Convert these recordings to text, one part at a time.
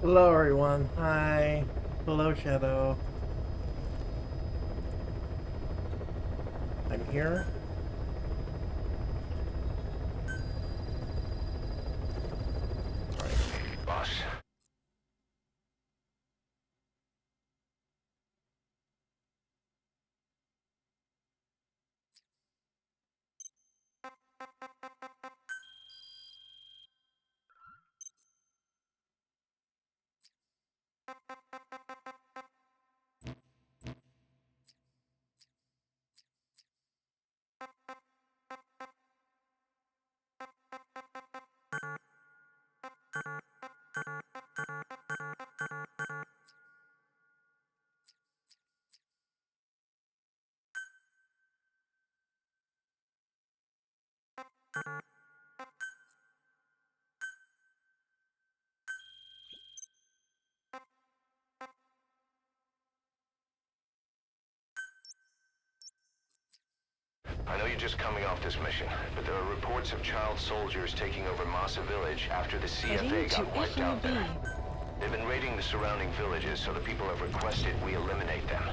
Hello everyone. Hi. Hello Shadow. I'm here. Boss. I know you're just coming off this mission, but there are reports of child soldiers taking over Massa Village after the CFA got wiped out there. They've been raiding the surrounding villages, so the people have requested we eliminate them.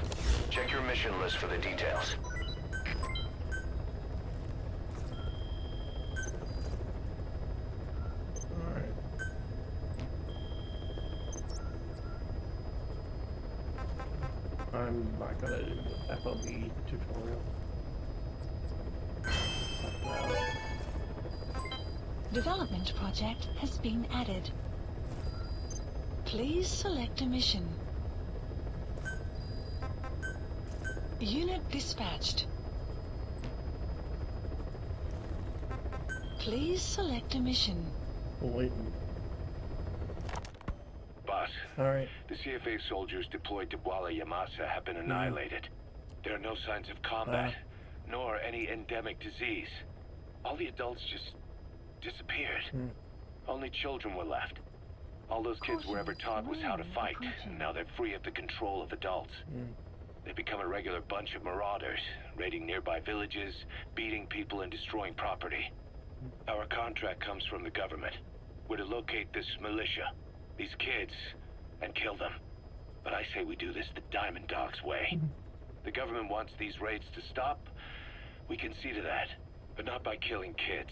Check your mission list for the details. Alright. I'm not gonna do the FOB tutorial. Development project has been added. Please select a mission. Unit dispatched. Please select a mission. Wait. Boss, Alright. the CFA soldiers deployed to Bwala Yamasa have been annihilated. There are no signs of combat, nor any endemic disease. All the adults just disappeared. Only children were left. All those kids were ever taught was how to fight, and now they're free of the control of adults. They've become a regular bunch of marauders, raiding nearby villages, beating people and destroying property. Our contract comes from the government. We're to locate this militia, these kids, and kill them. But I say we do this the Diamond Dogs way. The government wants these raids to stop. We can see to that, but not by killing kids.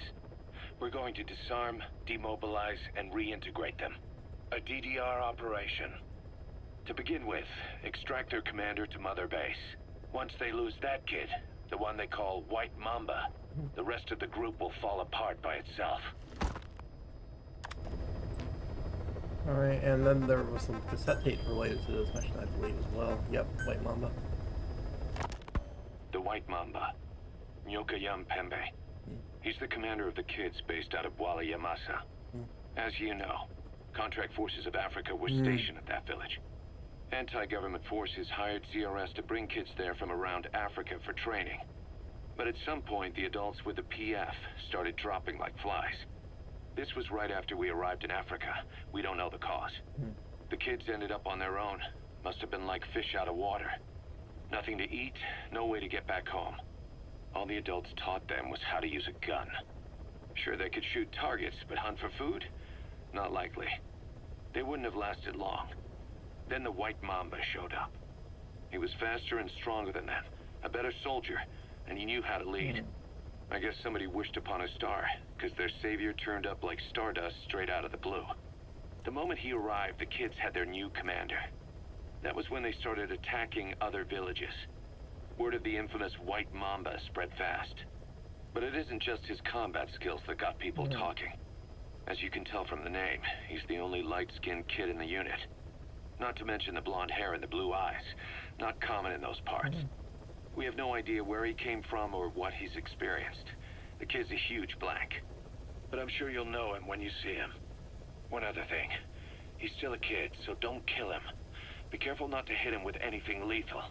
We're going to disarm, demobilize, and reintegrate them. A DDR operation. To begin with, extract their commander to Mother Base. Once they lose that kid, the one they call White Mamba, the rest of the group will fall apart by itself. Alright, and then there was some cassette tape related to this mission, I believe, as well. Yep, White Mamba. The White Mamba. Nyoka Yam Pembe. He's the commander of the kids based out of Bwala Yamasa. As you know, contract forces of Africa were stationed at that village. Anti-government forces hired CRS to bring kids there from around Africa for training. But at some point, the adults with the PF started dropping like flies. This was right after we arrived in Africa. We don't know the cause. The kids ended up on their own. Must have been like fish out of water. Nothing to eat, no way to get back home. All the adults taught them was how to use a gun. Sure, they could shoot targets, but hunt for food? Not likely. They wouldn't have lasted long. Then the White Mamba showed up. He was faster and stronger than them, a better soldier, and he knew how to lead. I guess somebody wished upon a star, because their savior turned up like stardust straight out of the blue. The moment he arrived, the kids had their new commander. That was when they started attacking other villages. Word of the infamous White Mamba spread fast. But it isn't just his combat skills that got people talking. As you can tell from the name, he's the only light-skinned kid in the unit. Not to mention the blonde hair and the blue eyes. Not common in those parts. We have no idea where he came from or what he's experienced. The kid's a huge blank. But I'm sure you'll know him when you see him. One other thing. He's still a kid, so don't kill him. Be careful not to hit him with anything lethal.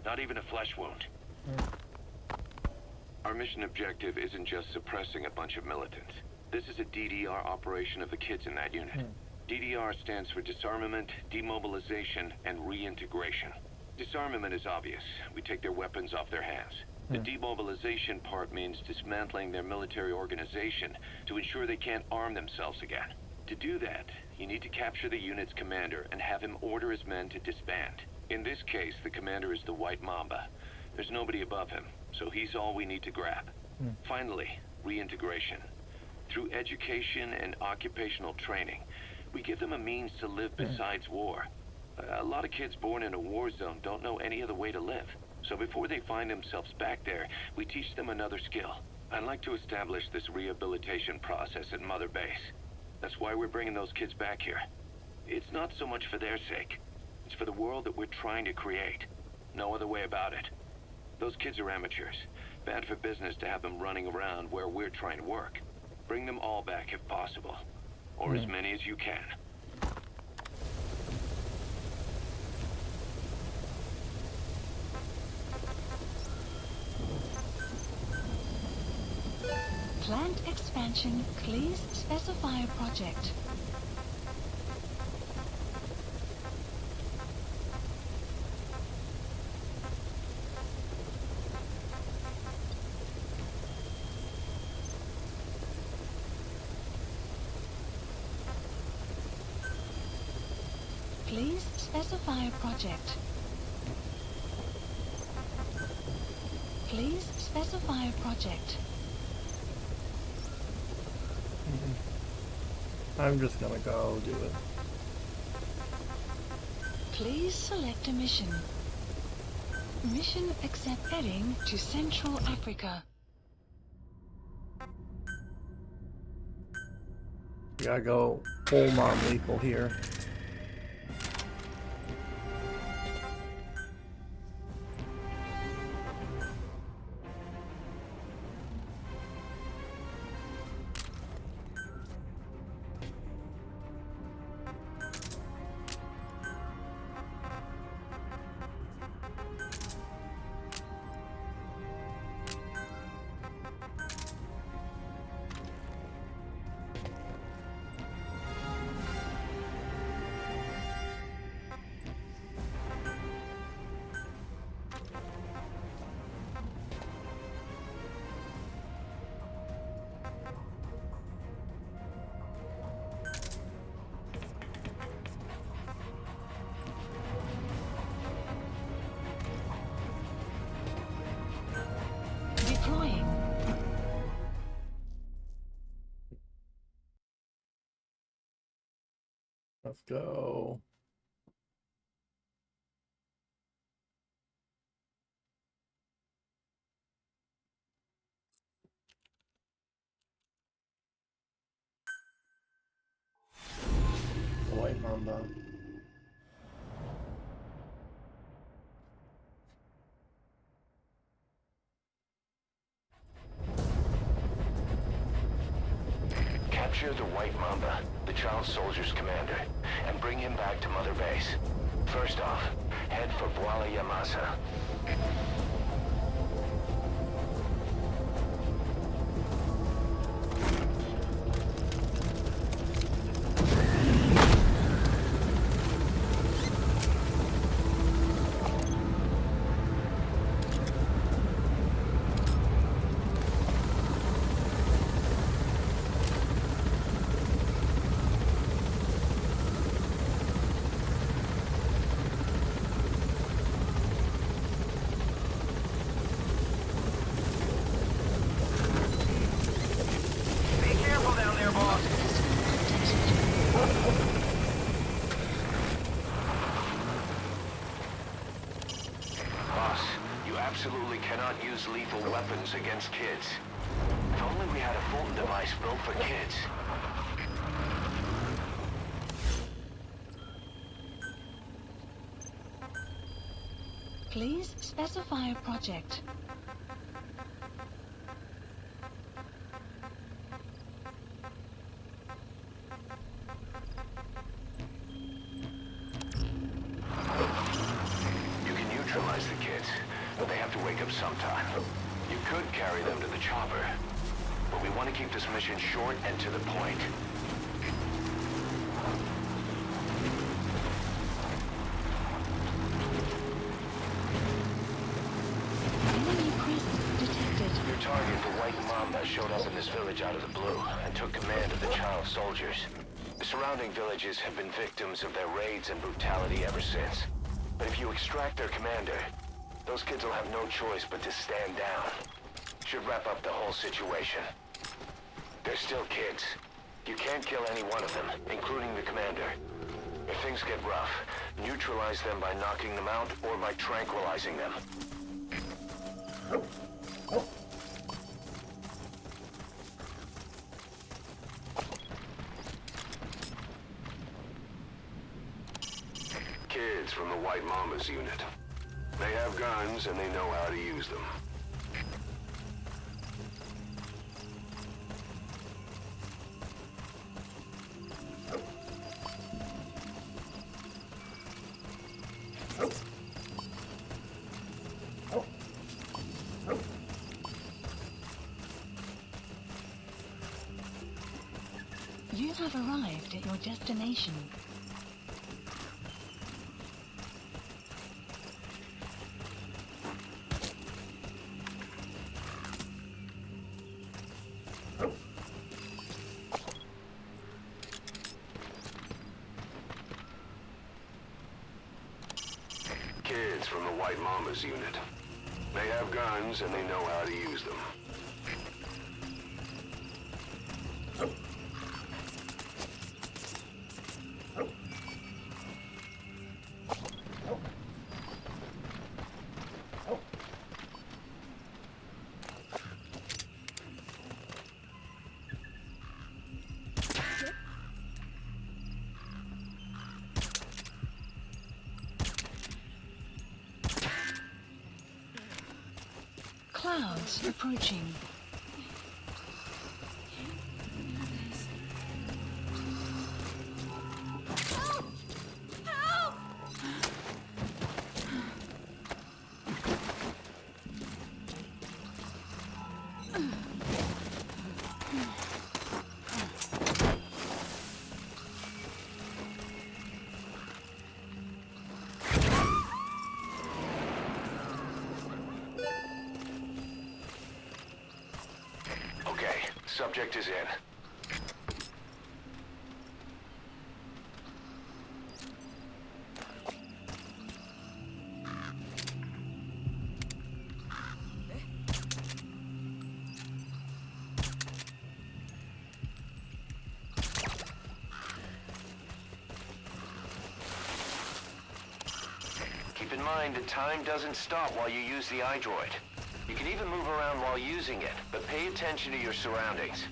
Not even a flesh wound. Our mission objective isn't just suppressing a bunch of militants. This is a DDR operation of the kids in that unit. DDR stands for disarmament, demobilization, and reintegration. Disarmament is obvious. We take their weapons off their hands. The demobilization part means dismantling their military organization to ensure they can't arm themselves again. To do that, you need to capture the unit's commander and have him order his men to disband. In this case, the commander is the White Mamba. There's nobody above him, so he's all we need to grab. Finally, reintegration. Through education and occupational training, we give them a means to live besides war. A lot of kids born in a war zone don't know any other way to live. So before they find themselves back there, we teach them another skill. I'd like to establish this rehabilitation process at Mother Base. That's why we're bringing those kids back here. It's not so much for their sake. It's for the world that we're trying to create. No other way about it. Those kids are amateurs. Bad for business to have them running around where we're trying to work. Bring them all back if possible. Or as many as you can. Plant expansion. Please specify a project. Please specify a project. Please specify a project. I'm just gonna go do it. Please select a mission. Mission accept heading to Central Africa. We gotta go full non-lethal here. Deploying. Let's go. The White Mamba. Capture the White Mamba, the child soldier's commander, and bring him back to Mother Base. First off, head for Bwala Yamasa. Absolutely cannot use lethal weapons against kids. If only we had a Fulton device built for kids. Please specify a project. You can neutralize the kids, but they have to wake up sometime. You could carry them to the chopper, but we want to keep this mission short and to the point. Enemy presence detected. Your target, the White Mamba, showed up in this village out of the blue and took command of the child soldiers. The surrounding villages have been victims of their raids and brutality ever since. But if you extract their commander, those kids will have no choice but to stand down. Should wrap up the whole situation. They're still kids. You can't kill any one of them, including the commander. If things get rough, neutralize them by knocking them out or by tranquilizing them. Kids from the White Mama's unit. They have guns and they know how to use them. You have arrived at your destination. Kids from the White Mama's unit. They have guns and they know how to use them. Clouds approaching. Subject is in. Keep in mind that time doesn't stop while you use the iDroid. You can even move around while using it, but pay attention to your surroundings.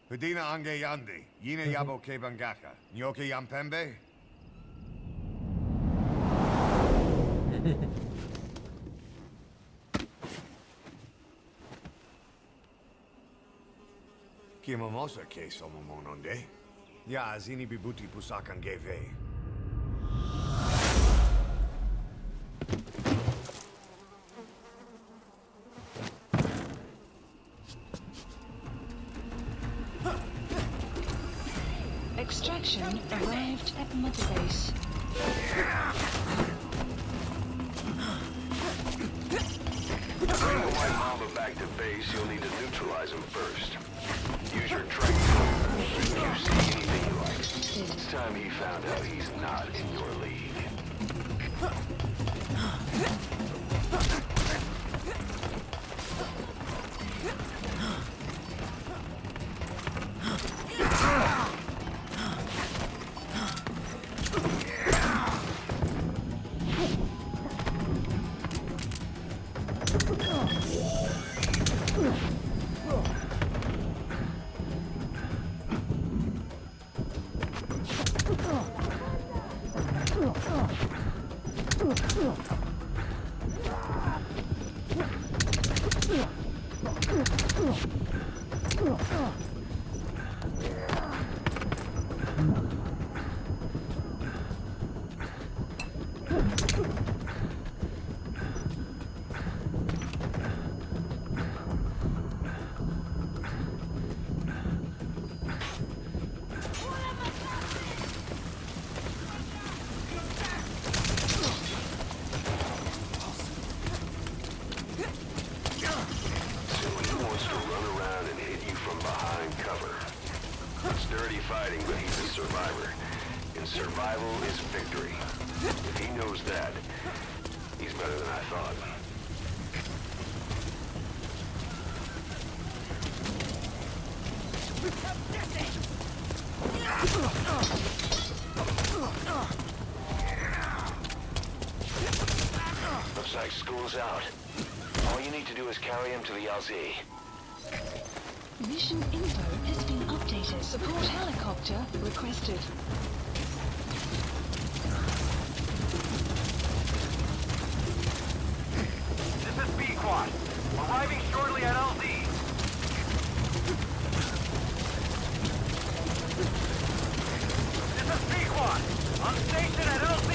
Pedina ange yandi, yine yabo ke bangaka, nyoke yampembe? Kimamosa ke somomononde? Ya zini bibuti pusakan geve. Extraction arrived at Mother Base. To bring the White Mama back to base, you'll need to neutralize him first. Use your track if you see anything you like. It's time he found out he's not in your league. Fighting, but he's a survivor. And survival is victory. If he knows that, he's better than I thought. Looks like school's out. All you need to do is carry him to the LZ. Mission info has been updated. Support helicopter requested. This is B-Quad. Arriving shortly at LZ. This is B-Quad. On station at LZ.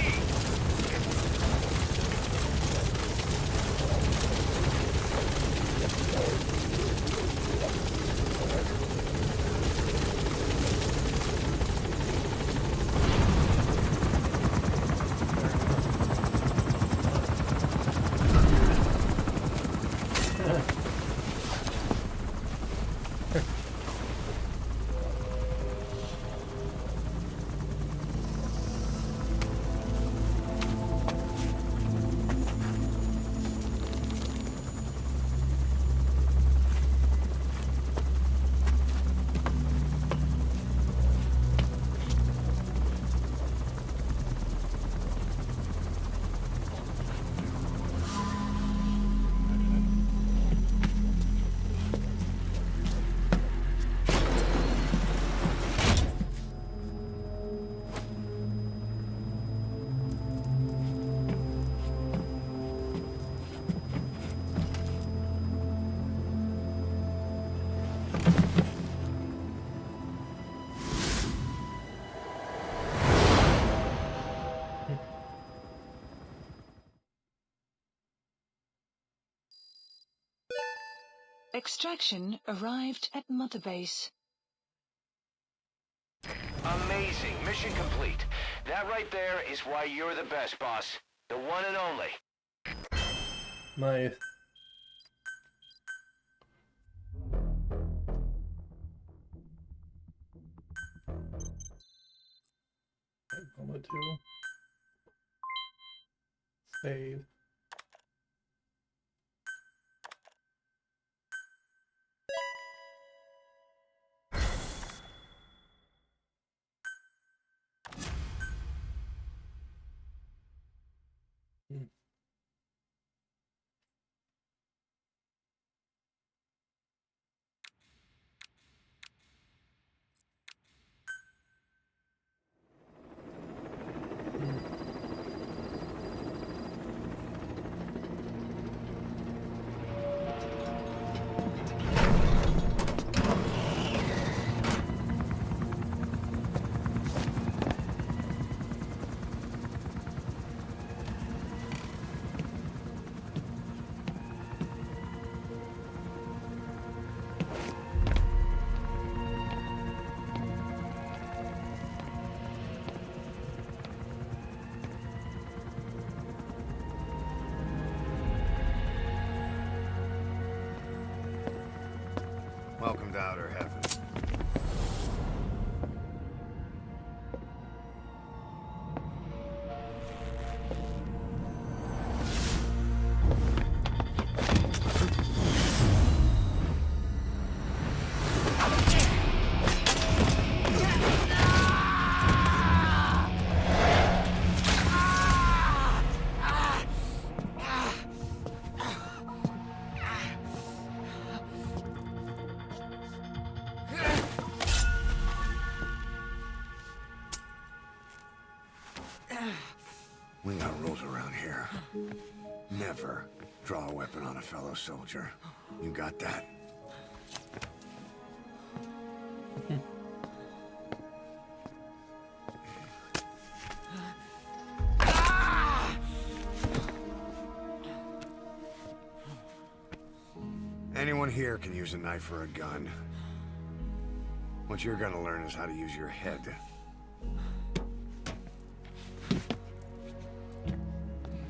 Extraction arrived at Mother Base. Amazing. Mission complete. That right there is why you're the best, boss. The one and only. Nice. Combo 2. Save. Welcome to outer heaven. Never draw a weapon on a fellow soldier. You got that? Anyone here can use a knife or a gun. What you're gonna learn is how to use your head.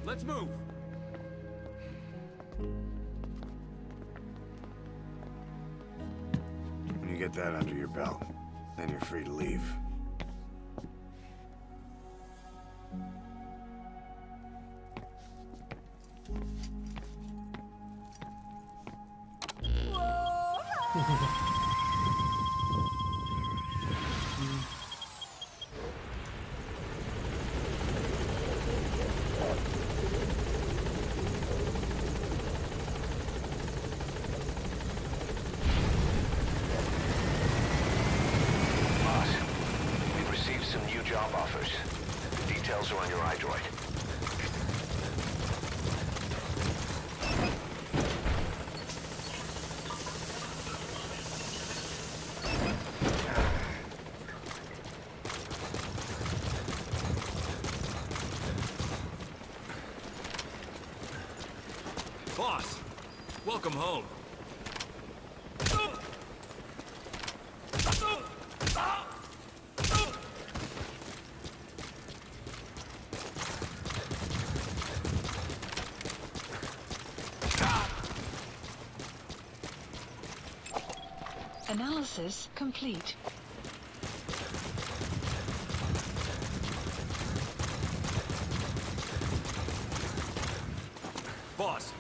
Let's move. When you get that under your belt, then you're free to leave. Job offers. The details are on your iDroid. Boss, welcome home. Analysis complete. Boss,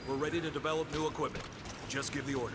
we're ready to develop new equipment. Just give the order.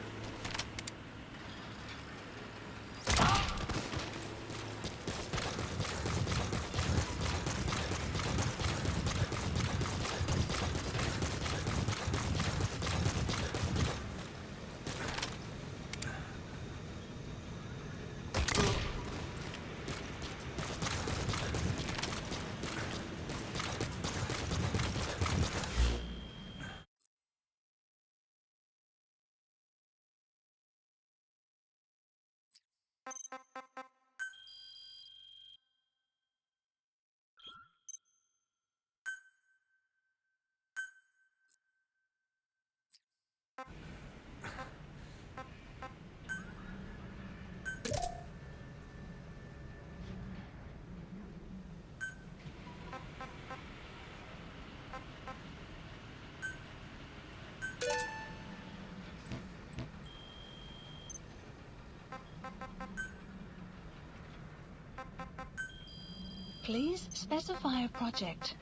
Please specify a project.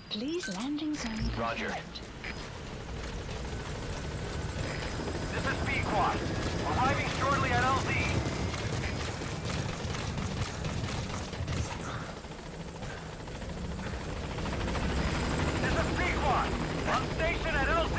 Please landing zone confirmed. Roger. This is B-Quad. Arriving shortly at LZ. This is B-Quad. On station at LZ.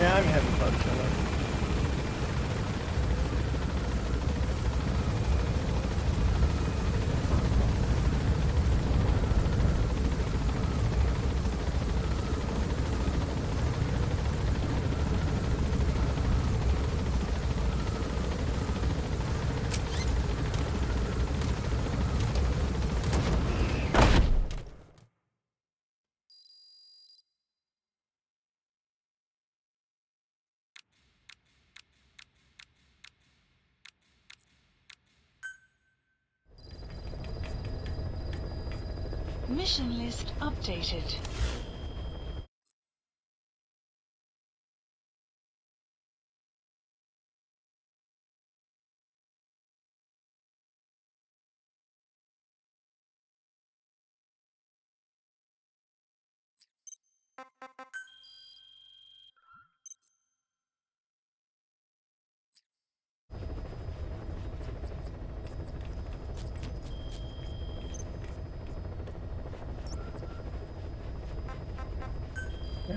Yeah, I'm having fun. Mission list updated.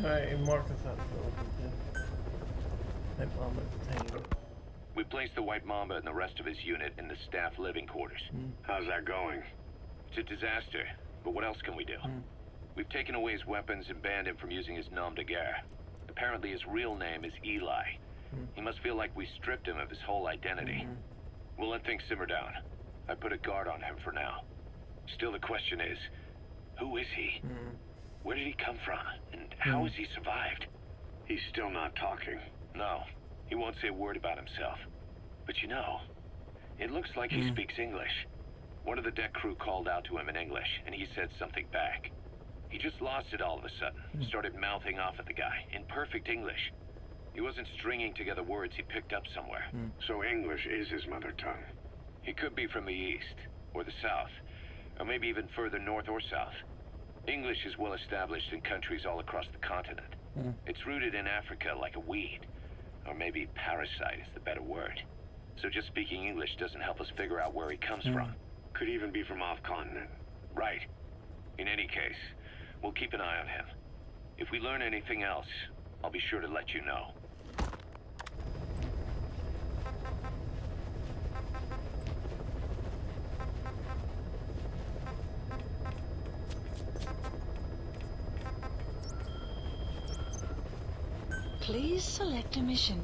Alright, Marcus has to open too. Hey, Mama, detained. We placed the White Mamba and the rest of his unit in the staff living quarters. How's that going? It's a disaster, but what else can we do? We've taken away his weapons and banned him from using his nom de guerre. Apparently his real name is Eli. He must feel like we stripped him of his whole identity. We'll let things simmer down. I put a guard on him for now. Still the question is, who is he? Where did he come from? And how has he survived? He's still not talking. No, he won't say a word about himself. But you know, it looks like he speaks English. One of the deck crew called out to him in English, and he said something back. He just lost it all of a sudden, started mouthing off at the guy, in perfect English. He wasn't stringing together words he picked up somewhere. So English is his mother tongue. He could be from the east, or the south, or maybe even further north or south. English is well established in countries all across the continent. It's rooted in Africa like a weed, or maybe parasite is the better word. So just speaking English doesn't help us figure out where he comes from. Could even be from off-continent. Right. In any case, we'll keep an eye on him. If we learn anything else, I'll be sure to let you know. Please select a mission.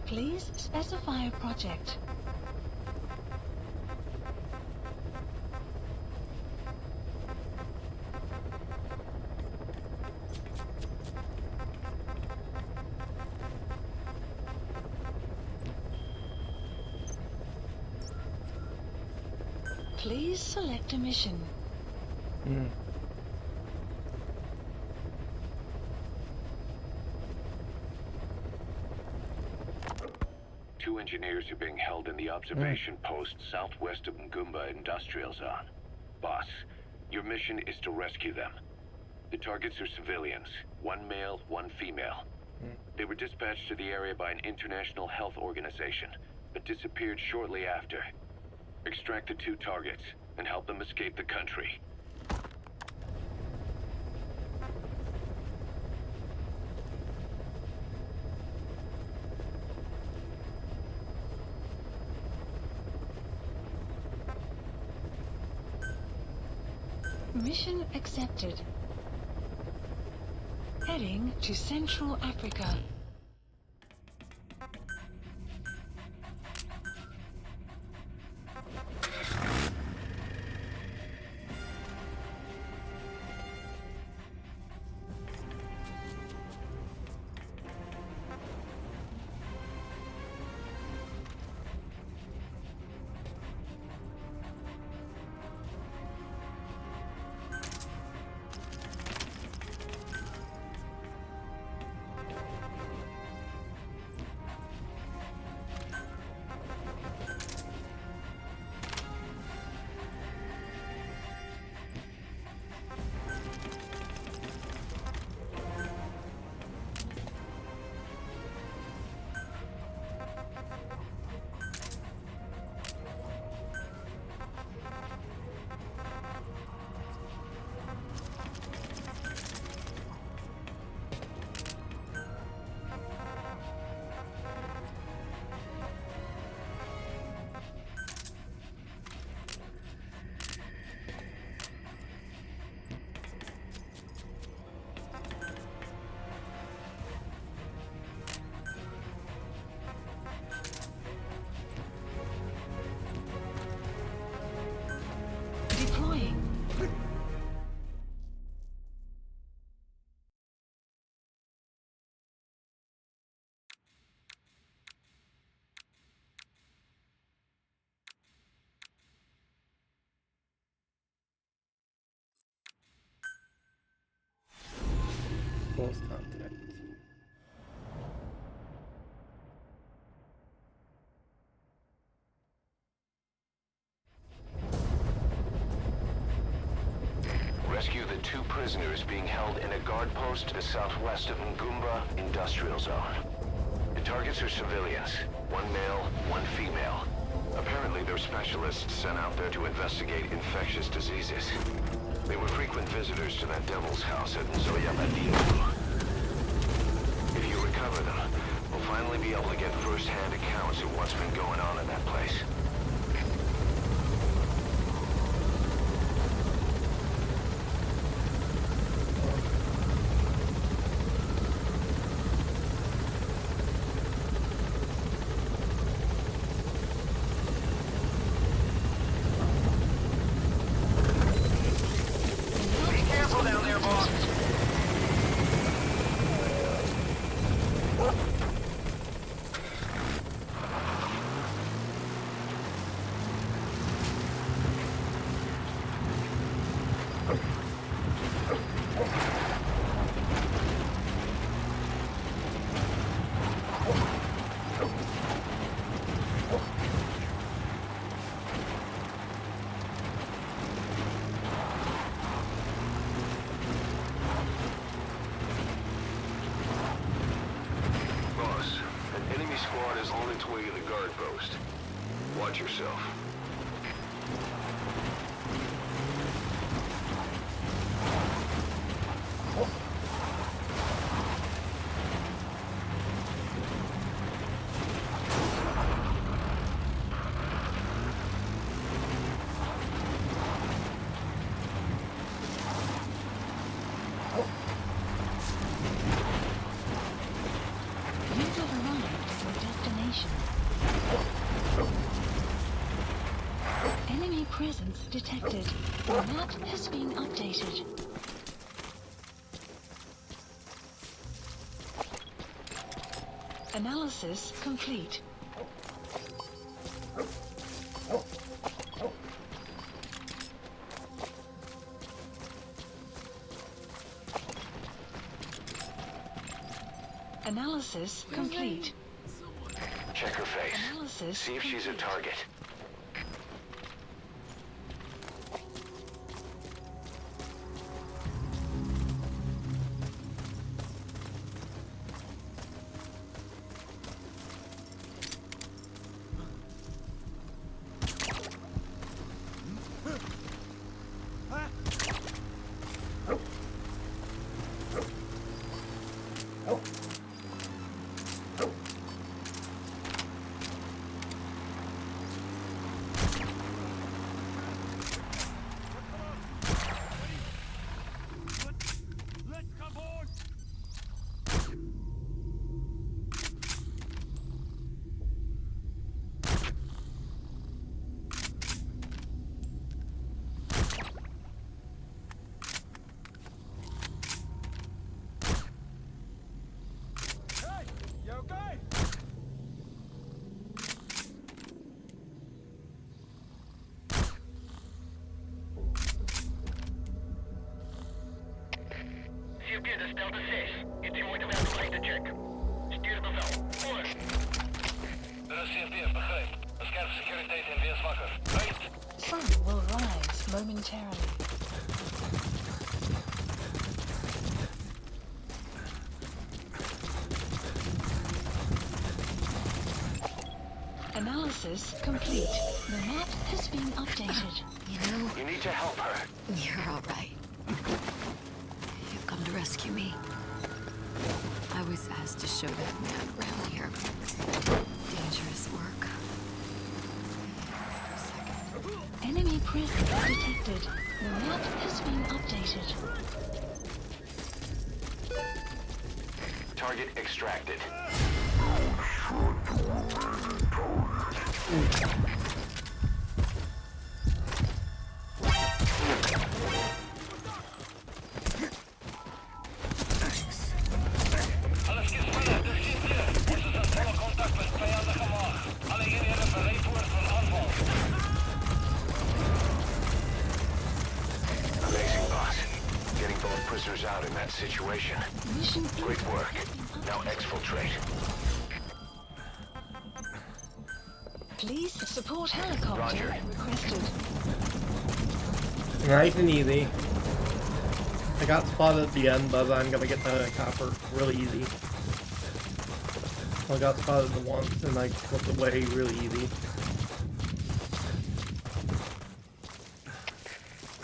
Please specify a project. Please select a mission. 2 engineers are being held in the observation post southwest of Ngumba Industrial Zone. Boss, your mission is to rescue them. The targets are civilians, 1 male, 1 female. They were dispatched to the area by an international health organization, but disappeared shortly after. Extract the 2 targets and help them escape the country. Mission accepted. Heading to Central Africa. Close contact. Rescue the 2 prisoners being held in a guard post to the southwest of Ngumba Industrial Zone. The targets are civilians, 1 male, 1 female. Apparently they're specialists sent out there to investigate infectious diseases. They were frequent visitors to that devil's house at Nzoyamadino. If you recover them, we'll finally be able to get first-hand accounts of what's been going on in that place. Watch yourself. You have arrived at your destination. Enemy presence detected. The map has been updated. Analysis complete. Analysis complete. Check her face. Analysis See if she's a target. Verkeerde stelt de 6. Is die moeite waard om mee te checken? Stuur bevel. Voor. De CFD begrijpt. De scherpe securiteit en weer zwakker. Uit. Sun will rise momentarily. Analysis complete. The map has been updated. You need to help her. You're all right. You've come to rescue me. I was asked to show that man around here. Dangerous work. Enemy presence detected. The map has been updated. Target extracted. Amazing, boss. Getting both prisoners out in that situation. Mission Great work. Now exfiltrate. Please support helicopter Roger. requested. Nice and easy. I got spotted at the end, but I'm gonna get the copper really easy. I got spotted the once and I slipped away really easy.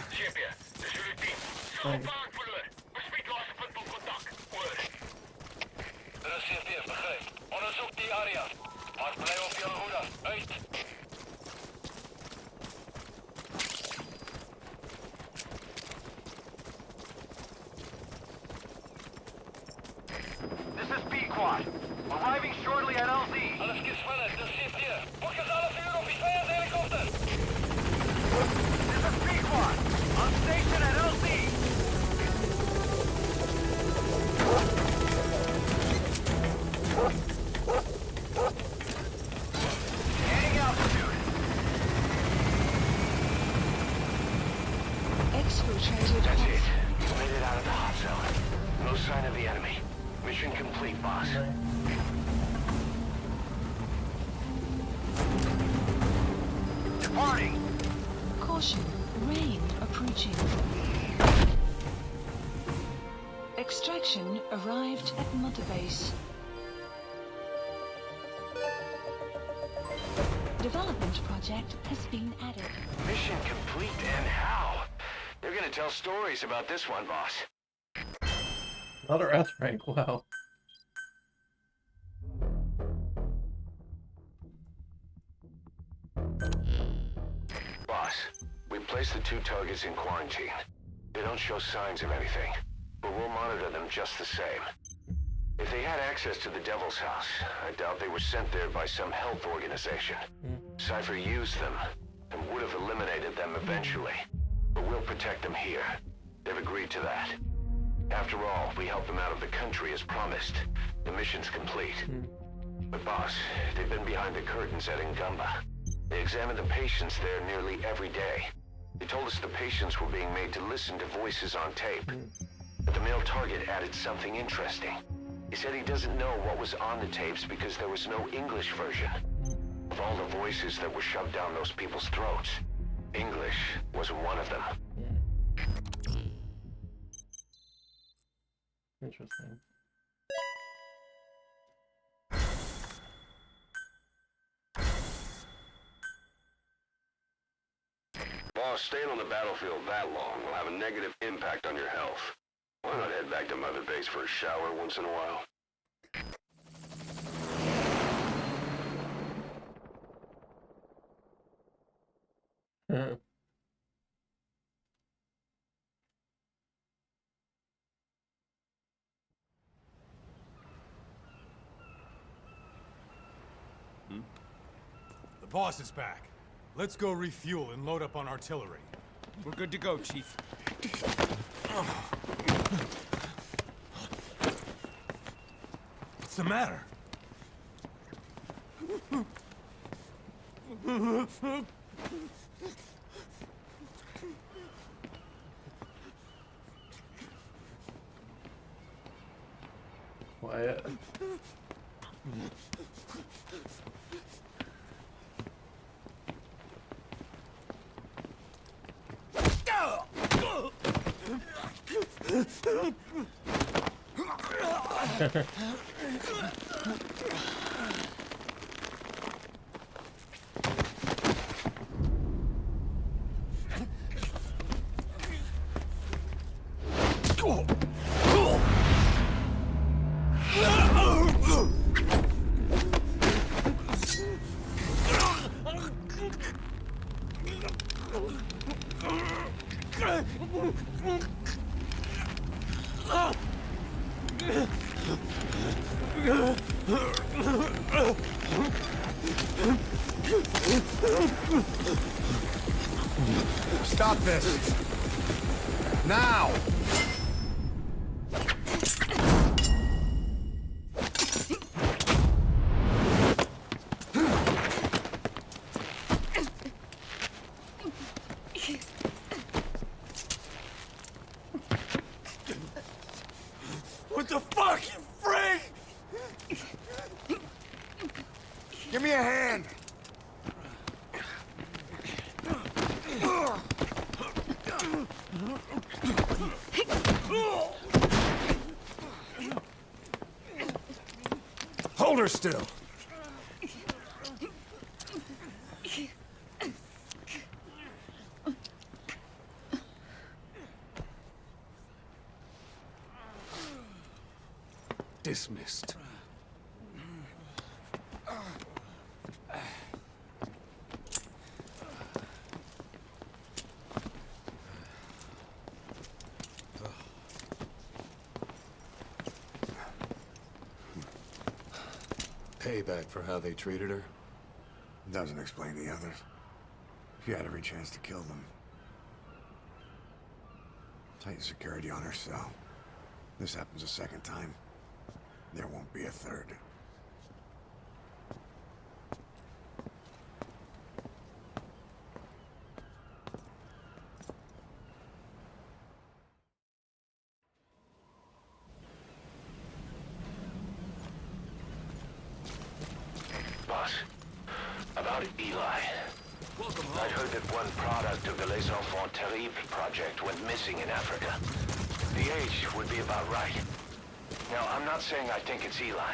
Cipher, dis is routine. Fine. Vaak verloor. Bespreek laaste punt van kontak. Oor. Dit is Cipher, begryp. Onderzoek die area. Maar bly op jou hoede. Uit. This is B-Quad. Arriving shortly at LZ. Alles gespannen, dis Cipher. Fok is alles uur op die vijandshelikopter. This is B-Quad. On station at LZ. Gaining altitude. Exfiltrated. That's it. You made it out of the hot zone. No sign of the enemy. Mission complete, boss. Departing. Caution, rain approaching. Extraction arrived at Mother Base. Development project has been added. Mission complete, and how? They're gonna tell stories about this one, boss. Another S rank, wow. Boss, we placed the 2 targets in quarantine. They don't show signs of anything, but we'll monitor them just the same. If they had access to the Devil's House, I doubt they were sent there by some health organization. Cipher used them, and would have eliminated them eventually. But we'll protect them here. They've agreed to that. After all, we helped them out of the country as promised. The mission's complete. But boss, they've been behind the curtains at Ngamba. They examined the patients there nearly every day. They told us the patients were being made to listen to voices on tape. But the male target added something interesting. He said he doesn't know what was on the tapes because there was no English version. Of all the voices that were shoved down those people's throats, English wasn't one of them. Interesting. Boss, staying on the battlefield that long will have a negative impact on your health. Why not head back to Mother Base for a shower once in a while? The boss is back. Let's go refuel and load up on artillery. We're good to go, Chief. What's the matter? Quiet. Stop this! Now! What the fuck, you freak? Give me a hand. Hold her still. Dismissed. Payback for how they treated her? Doesn't explain the others. She had every chance to kill them. Tight security on her cell. This happens a second time. There won't be a third. Boss, about Eli. I'd heard that one product of the Les Enfants Terribles project went missing in Africa. The age would be about right. Now, I'm not saying I think it's Eli,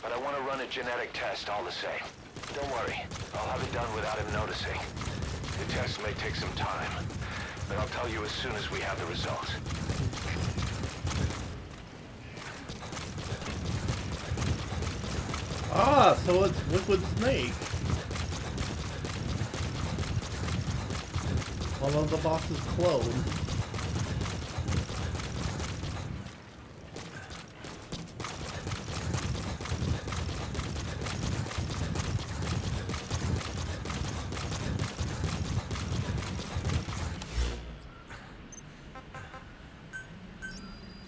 but I want to run a genetic test all the same. Don't worry, I'll have it done without him noticing. The test may take some time, but I'll tell you as soon as we have the results. Ah, so it's Liquid Snake. One of the boss's clone.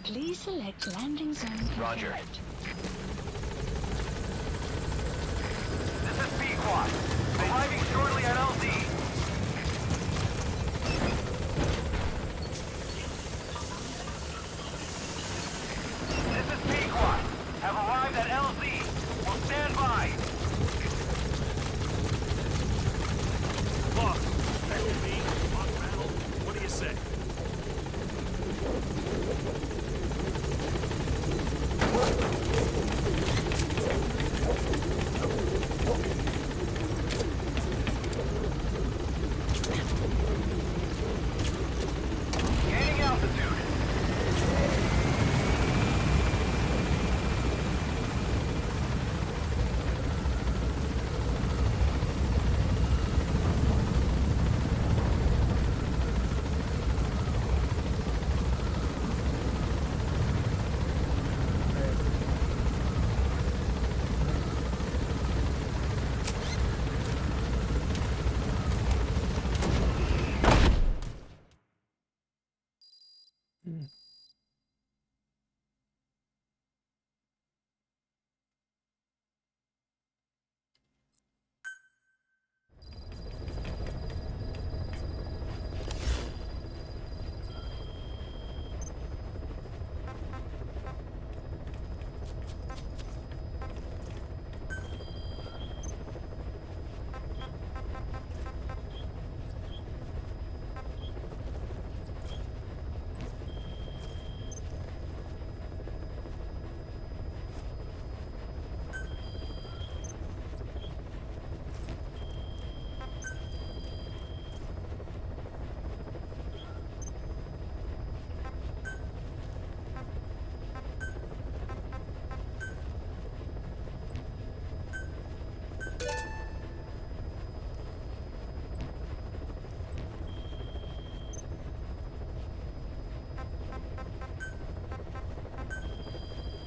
Please select landing zone. Roger. This is Pequod. Arriving shortly at LZ. This is Pequod. Have arrived at LZ. Will stand by. Boss, that with me? On battle? What do you say? Gaining altitude.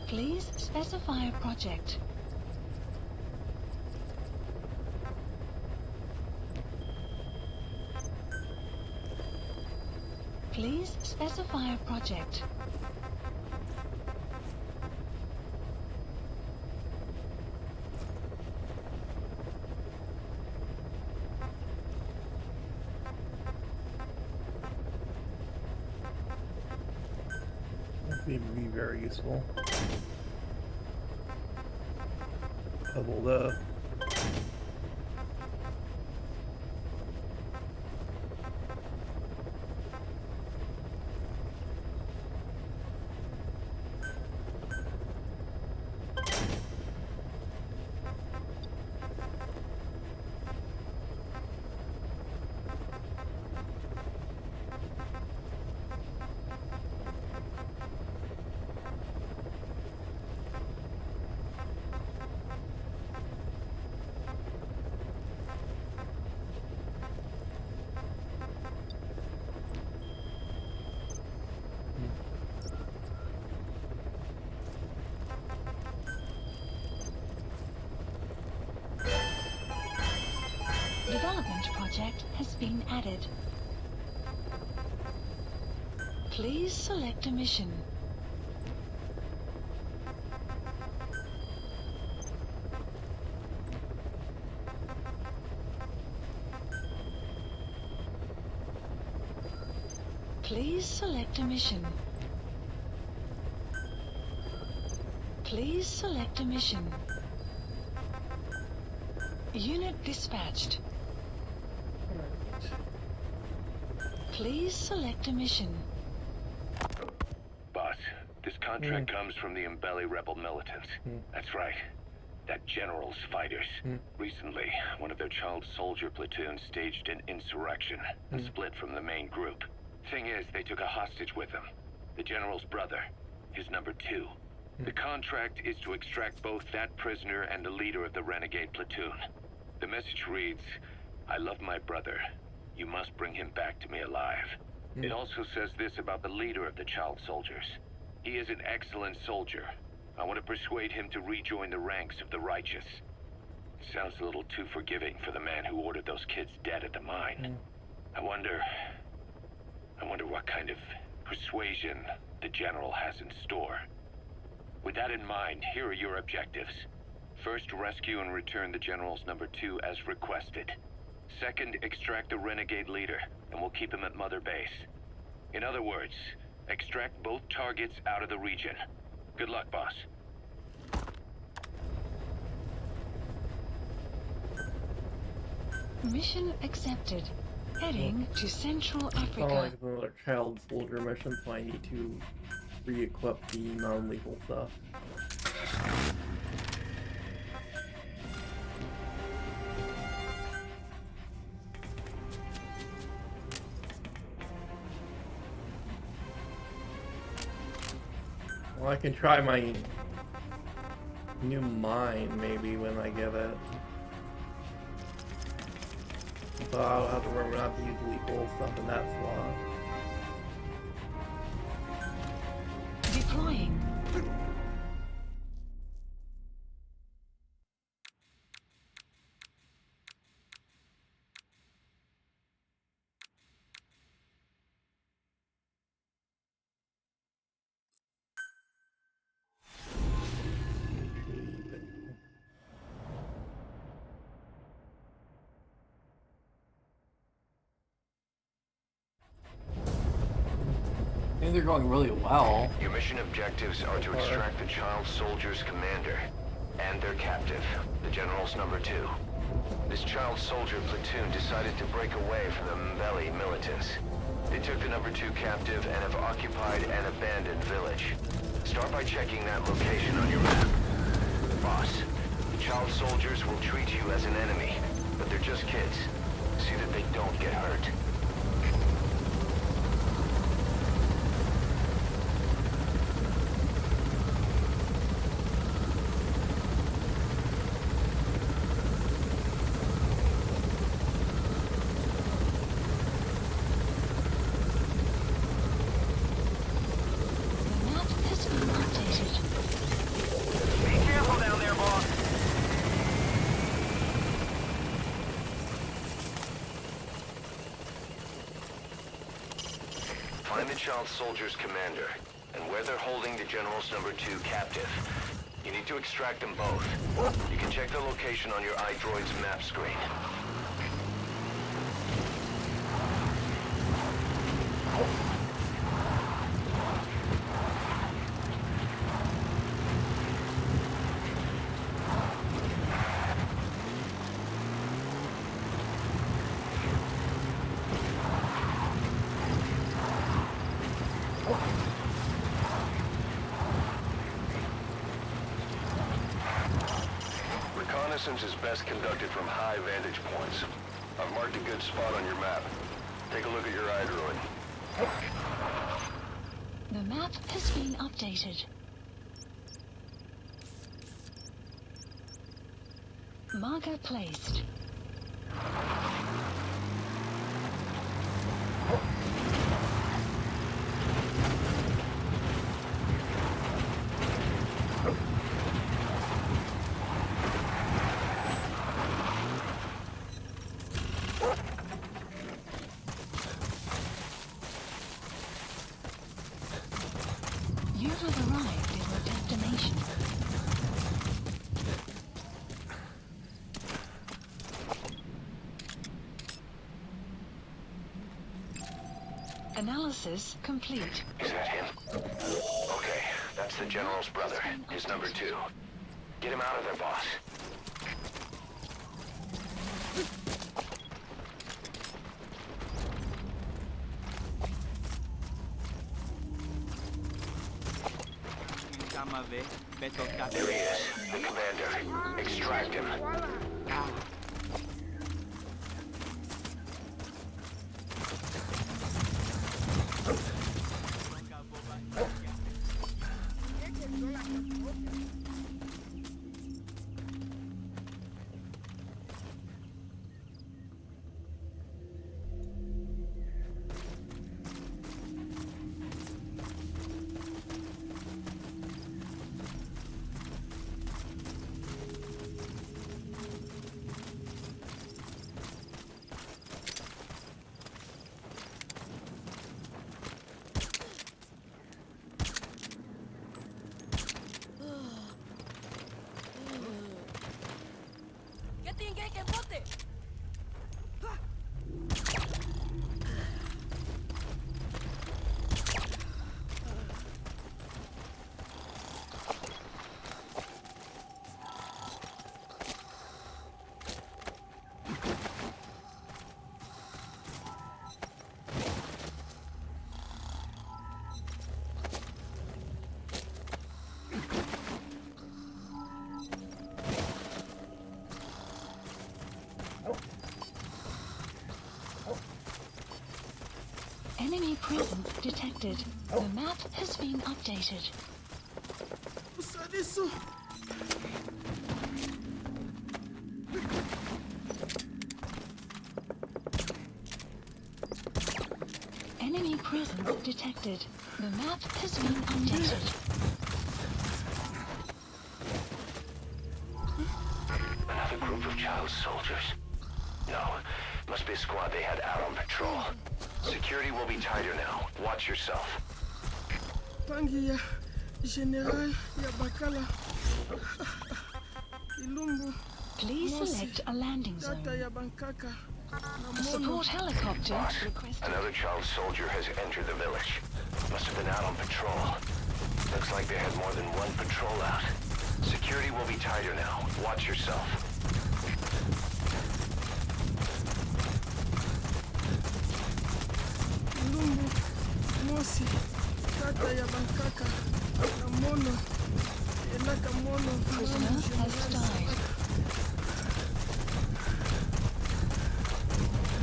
Please specify a project. Please specify a project. Would be very useful. Level the Development project has been added. Please select a mission. Please select a mission. Please select a mission. Unit dispatched. Please select a mission. Boss, this contract comes from the Mbeli rebel militants. That's right. That general's fighters. Recently, one of their child soldier platoons staged an insurrection and split from the main group. Thing is, they took a hostage with them. The general's brother, his number 2. The contract is to extract both that prisoner and the leader of the renegade platoon. The message reads, "I love my brother. You must bring him back to me alive." It also says this about the leader of the child soldiers. He is an excellent soldier. I want to persuade him to rejoin the ranks of the righteous. Sounds a little too forgiving for the man who ordered those kids dead at the mine. I wonder what kind of persuasion the general has in store. With that in mind, here are your objectives. First, rescue and return the general's number 2 as requested. Second, extract the renegade leader, and we'll keep him at Mother Base. In other words, extract both targets out of the region. Good luck, boss. Mission accepted. Heading to Central Africa. like another child soldier mission, so I need to re-equip the non-lethal stuff. Well, I can try my new mine maybe when I get it. So I'll have to remember not to use lethal stuff in that slot. Deploying. I think they're going really well. Your mission objectives are to extract the child soldier's commander and their captive, the general's number 2. This child soldier platoon decided to break away from the Mbeli militants. They took the number 2 captive and have occupied an abandoned village. Start by checking that location on your map. Boss, the child soldiers will treat you as an enemy, but they're just kids. See that they don't get hurt. Find the child soldier's commander, and where they're holding the general's number 2 captive. You need to extract them both. You can check the location on your iDroid's map screen. reconnaissance is best conducted from high vantage points. I've marked a good spot on your map. Take a look at your eye droid. The map has been updated. Marker placed. You have arrived at your destination. Analysis complete. Is that him? Okay, that's the General's brother. His number 2. Get him out of there, boss. There he is, the commander. Extract him. Enemy presence detected. The map has been updated. Enemy presence detected. The map has been updated. Another group of child soldiers. No, must be a squad they had out on patrol. Security will be tighter now. Watch yourself. Pangi ya General ya Bakala. Ilumbu. Please select a landing zone. Data ya Bankaka. A support helicopter requested. Another child soldier has entered the village. Must have been out on patrol. Looks like they had more than one patrol out. Security will be tighter now. Watch yourself. Ilumbu. Mosi. Data ya Bankaka. Na mono. Elaka mono. Prisoner has died.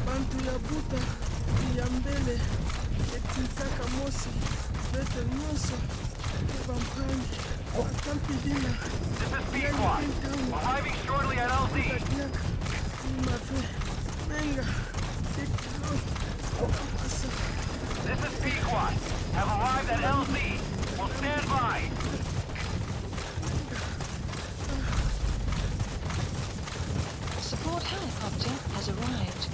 Bantu ya buta ya mbele etikaka mosi bete nyonso bampangi akampi dina. This is B-Squad. Arriving shortly at LZ. Menga This is B-Squad. Have arrived at LZ. Will stand by. Support helicopter has arrived.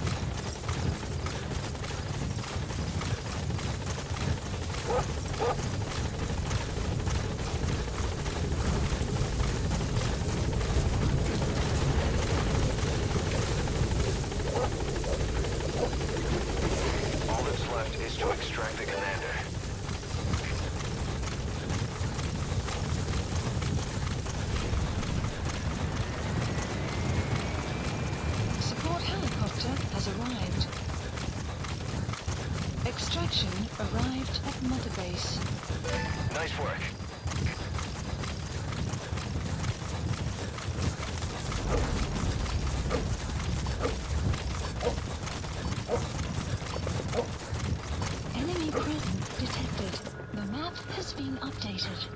All that's left is to extract the commander. Support helicopter has arrived. Extraction arrived at Mother Base. Nice work. Enemy presence detected. The map has been updated.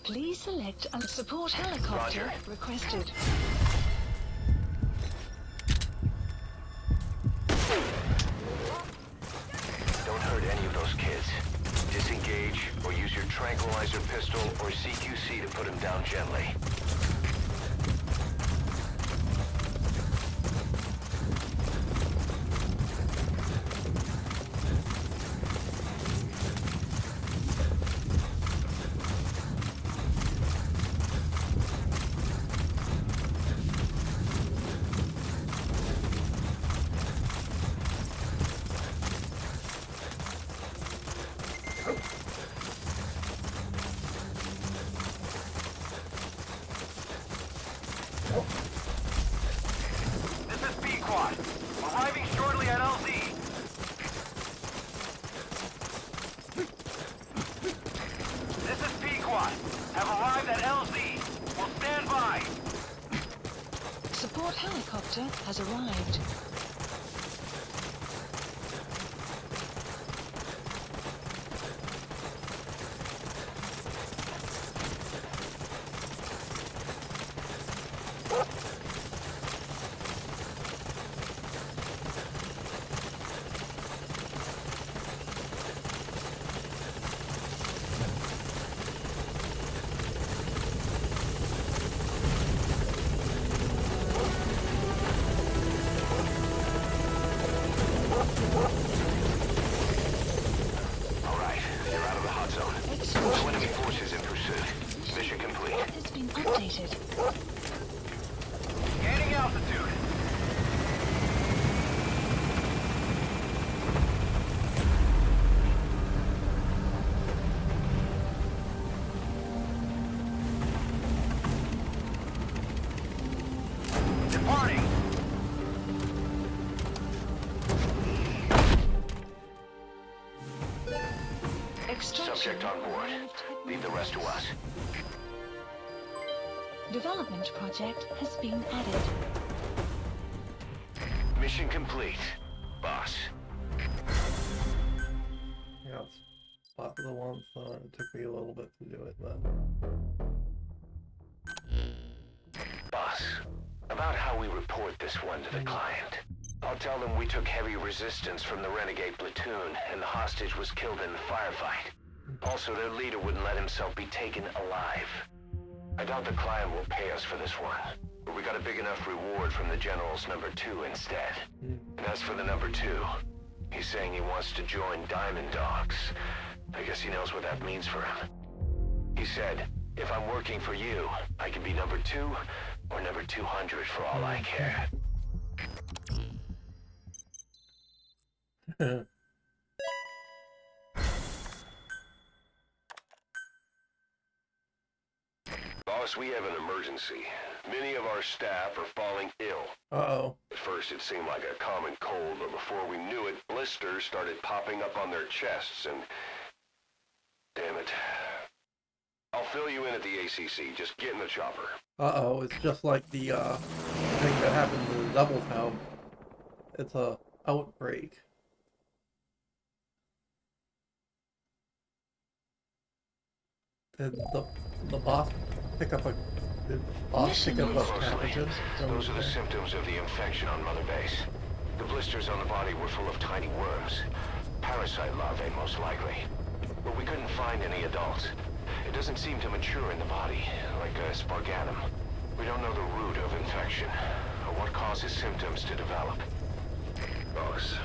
Please select a support helicopter requested. Don't hurt any of those kids. Disengage or use your tranquilizer pistol or CQC to put them down gently. This is B-Quad. Arriving shortly at LZ. This is B-Quad. Have arrived at LZ. Will stand by. Support helicopter has arrived. Gaining altitude. Departing. Subject on board. Leave the rest to us. Development project has been added. Mission complete, boss. Yeah, it's spot the one, so it took me a little bit to do it, but... Boss, about how we report this one to the client. I'll tell them we took heavy resistance from the renegade platoon, and the hostage was killed in the firefight. Also, their leader wouldn't let himself be taken alive. I doubt the client will pay us for this one, but we got a big enough reward from the General's number 2 instead. And as for the number 2, he's saying he wants to join Diamond Dogs. I guess he knows what that means for him. He said, if I'm working for you, I can be number 2 or number 200 for all I care. Boss, we have an emergency. Many of our staff are falling ill. Uh-oh. At first it seemed like a common cold, but before we knew it, blisters started popping up on their chests and... Damn it. I'll fill you in at the ACC. Just get in the chopper. Uh-oh, it's just like the, thing that happened to Double Town. It's a outbreak. Did the boss pick up a Lost pick up of Closely. pathogens. Those are the symptoms of the infection on Mother Base. The blisters on the body were full of tiny worms. Parasite larvae, most likely. But we couldn't find any adults. It doesn't seem to mature in the body, like a spargatum. We don't know the root of infection, or what causes symptoms to develop. Boss,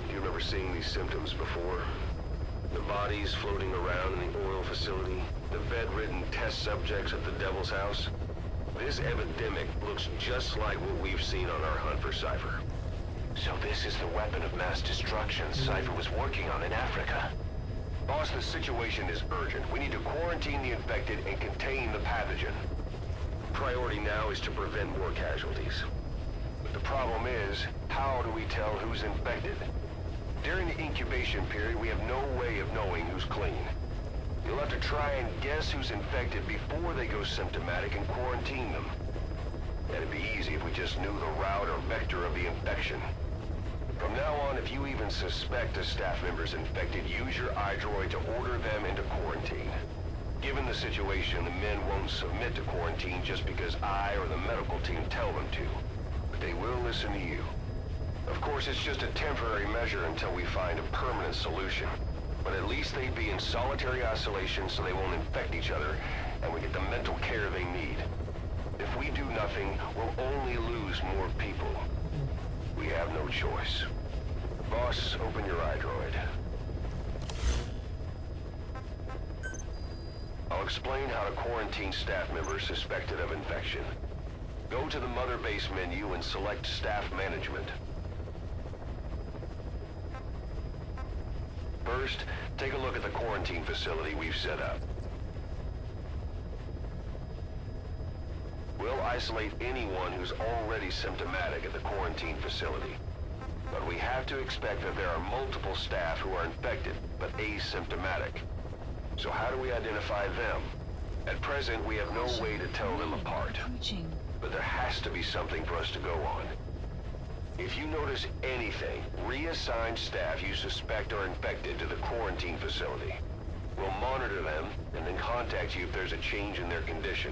do you remember seeing these symptoms before? The bodies floating around in the oil facility, the bedridden test subjects at the Devil's House. This epidemic looks just like what we've seen on our hunt for Cipher. So this is the weapon of mass destruction Cipher was working on in Africa. Boss, the situation is urgent. We need to quarantine the infected and contain the pathogen. Priority now is to prevent more casualties. But the problem is, how do we tell who's infected? During the incubation period, we have no way of knowing who's clean. You'll have to try and guess who's infected before they go symptomatic and quarantine them. That'd be easy if we just knew the route or vector of the infection. From now on, if you even suspect a staff member's infected, use your iDroid to order them into quarantine. Given the situation, the men won't submit to quarantine just because I or the medical team tell them to. But they will listen to you. Of course, it's just a temporary measure until we find a permanent solution. But at least they'd be in solitary isolation so they won't infect each other, and we get the mental care they need. If we do nothing, we'll only lose more people. We have no choice. Boss, open your iDroid. I'll explain how to quarantine staff members suspected of infection. Go to the Mother Base menu and select Staff Management. First, take a look at the quarantine facility we've set up. We'll isolate anyone who's already symptomatic at the quarantine facility. But we have to expect that there are multiple staff who are infected, but asymptomatic. So how do we identify them? At present, we have no way to tell them apart. But there has to be something for us to go on. If you notice anything, reassign staff you suspect are infected to the quarantine facility. We'll monitor them, and then contact you if there's a change in their condition.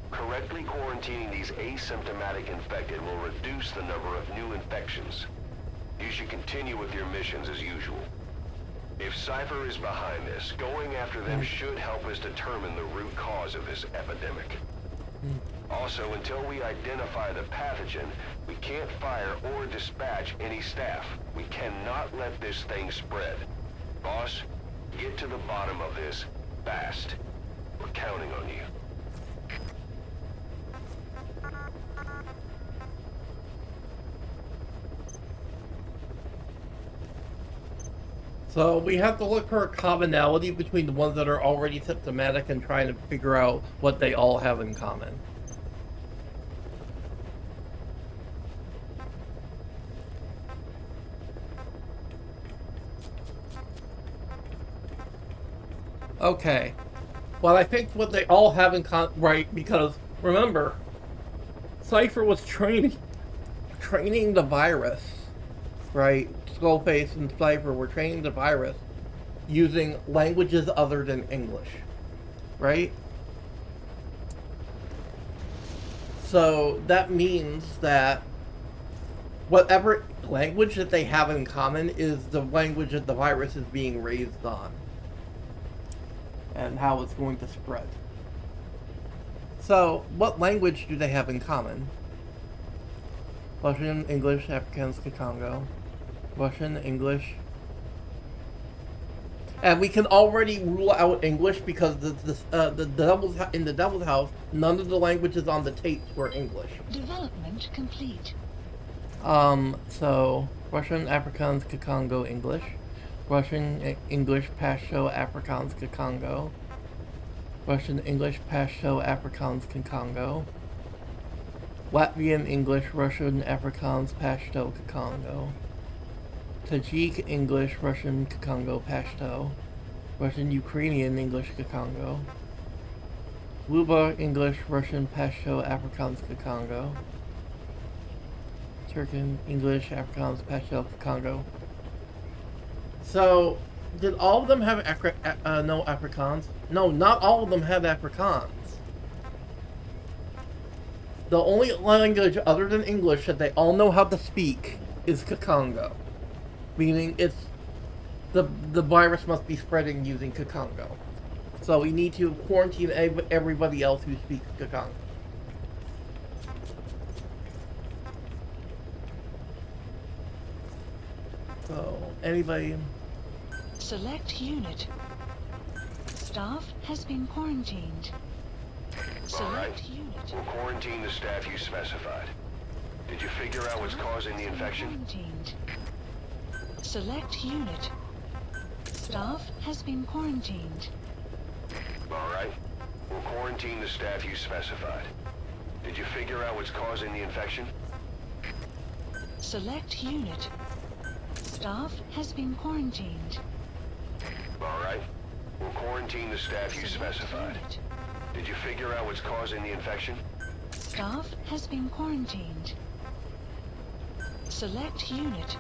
Correctly quarantining these asymptomatic infected will reduce the number of new infections. You should continue with your missions as usual. If Cipher is behind this, going after them should help us determine the root cause of this epidemic. Also, until we identify the pathogen, we can't fire or dispatch any staff. We cannot let this thing spread. Boss, get to the bottom of this fast. We're counting on you. So we have to look for a commonality between the ones that are already symptomatic and trying to figure out what they all have in common. Okay. Well, I think what they all have in common, right, because remember, Cipher was training the virus, right? Skullface and Cipher were training the virus using languages other than English, right? So that means that whatever language that they have in common is the language that the virus is being raised on and how it's going to spread. So what language do they have in common? Russian, English, Afrikaans, Congo. Russian, English. And we can already rule out English because in the Devil's House, none of the languages on the tapes were English. Development complete. So Russian, Afrikaans, Congo, English. Russian, English, Pashto, Afrikaans, Congo. Russian, English, Pashto, Afrikaans, Congo. Latvian, English, Russian, Afrikaans, Pashto, Congo. Tajik, English, Russian, Congo, Pashto. Russian, Ukrainian, English, Congo. Luba, English, Russian, Pashto, Afrikaans, Congo. Turkic, English, Afrikaans, Pashto, Congo. So, did all of them have no Afrikaans? No, not all of them have Afrikaans. The only language other than English that they all know how to speak is Kikongo. Meaning it's the virus must be spreading using Kikongo. So we need to quarantine everybody else who speaks Kikongo. So, anybody? Select unit. Staff has been quarantined. Select unit. We'll quarantine the staff you specified. Did you figure out what's causing the infection? Quarantined. Select unit. Staff has been quarantined. Alright. We'll quarantine the staff you specified. Did you figure out what's causing the infection? Select unit. Staff has been quarantined. Alright. We'll quarantine the staff you specified. Unit. Did you figure out what's causing the infection? Staff has been quarantined. Select unit.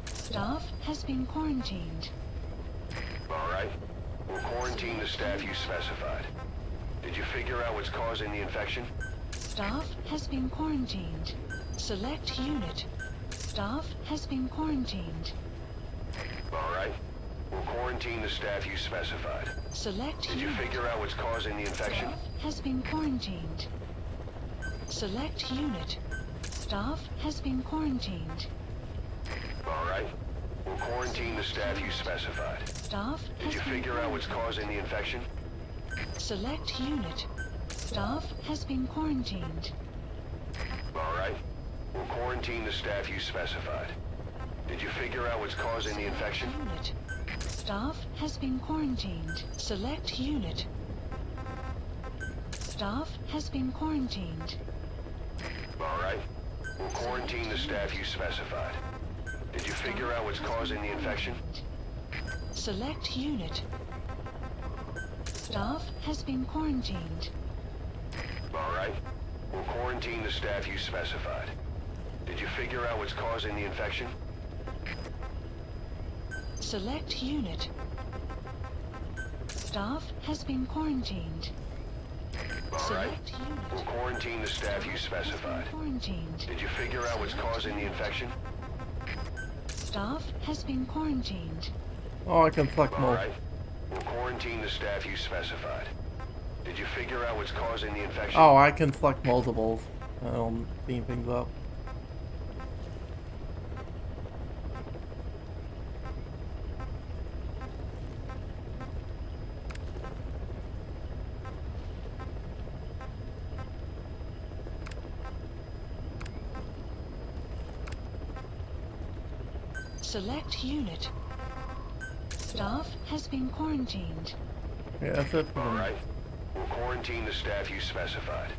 Staff has been quarantined. Alright. We'll quarantine the staff you specified. Did you figure out what's causing the infection? Staff has been quarantined. Select unit. Staff has been quarantined. Alright. We'll quarantine the staff you specified. Select Did you unit. figure out what's causing the infection? Has been quarantined. Select unit. Staff has been quarantined. Alright. We'll quarantine the staff you specified. Staff Did has you been figure out what's causing the infection? Select unit. Staff has been quarantined. Alright. We'll quarantine the staff you specified. Did you figure out what's causing the infection? Unit. Staff has been quarantined. Select unit. Staff has been quarantined. Alright. We'll quarantine the staff you specified. Did you figure out what's causing the infection? Select unit. Staff has been quarantined. Alright. We'll quarantine the staff you specified. Did you figure out what's causing the infection? Select unit. Staff has been quarantined. Alright. Select unit. We'll quarantine the staff you specified. Quarantined. Did you figure out what's causing the infection? Staff has been quarantined. Oh, I can select mode. Alright. We'll quarantine the staff you specified. Did you figure out what's causing the infection? Oh, I can select multiples. I don't beam things up. Select unit. Staff has been quarantined. Yeah, that's it. Alright. We'll quarantine the staff you specified.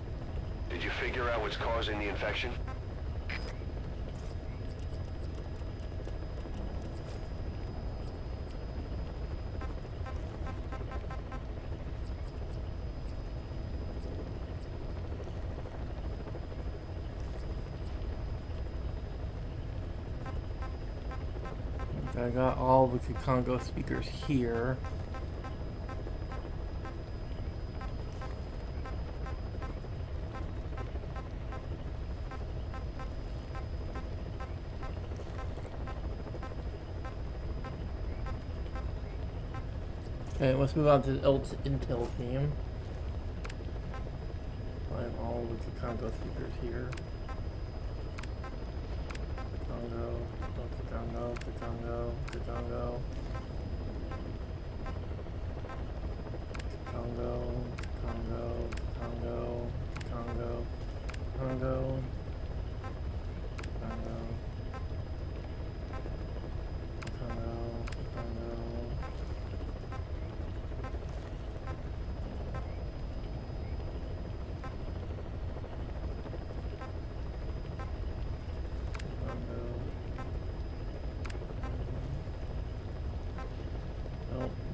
Did you figure out what's causing the infection? I got all the Congo speakers here. Okay, let's move on to the Intel team. I have all the Congo speakers here. Congo, Congo, Congo, Congo, Congo, Congo, Congo, Congo, Congo, Congo.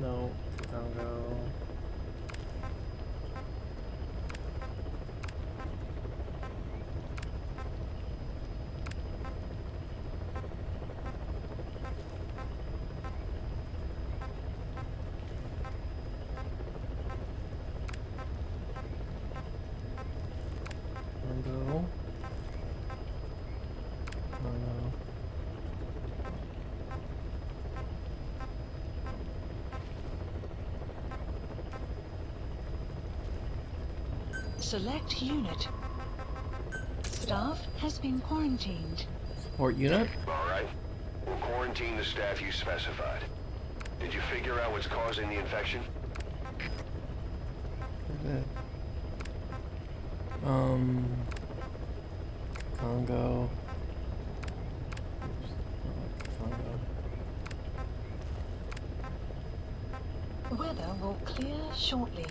No, Congo. Select unit. Staff has been quarantined. Support unit? Alright. We'll quarantine the staff you specified. Did you figure out what's causing the infection? Congo. Weather will clear shortly.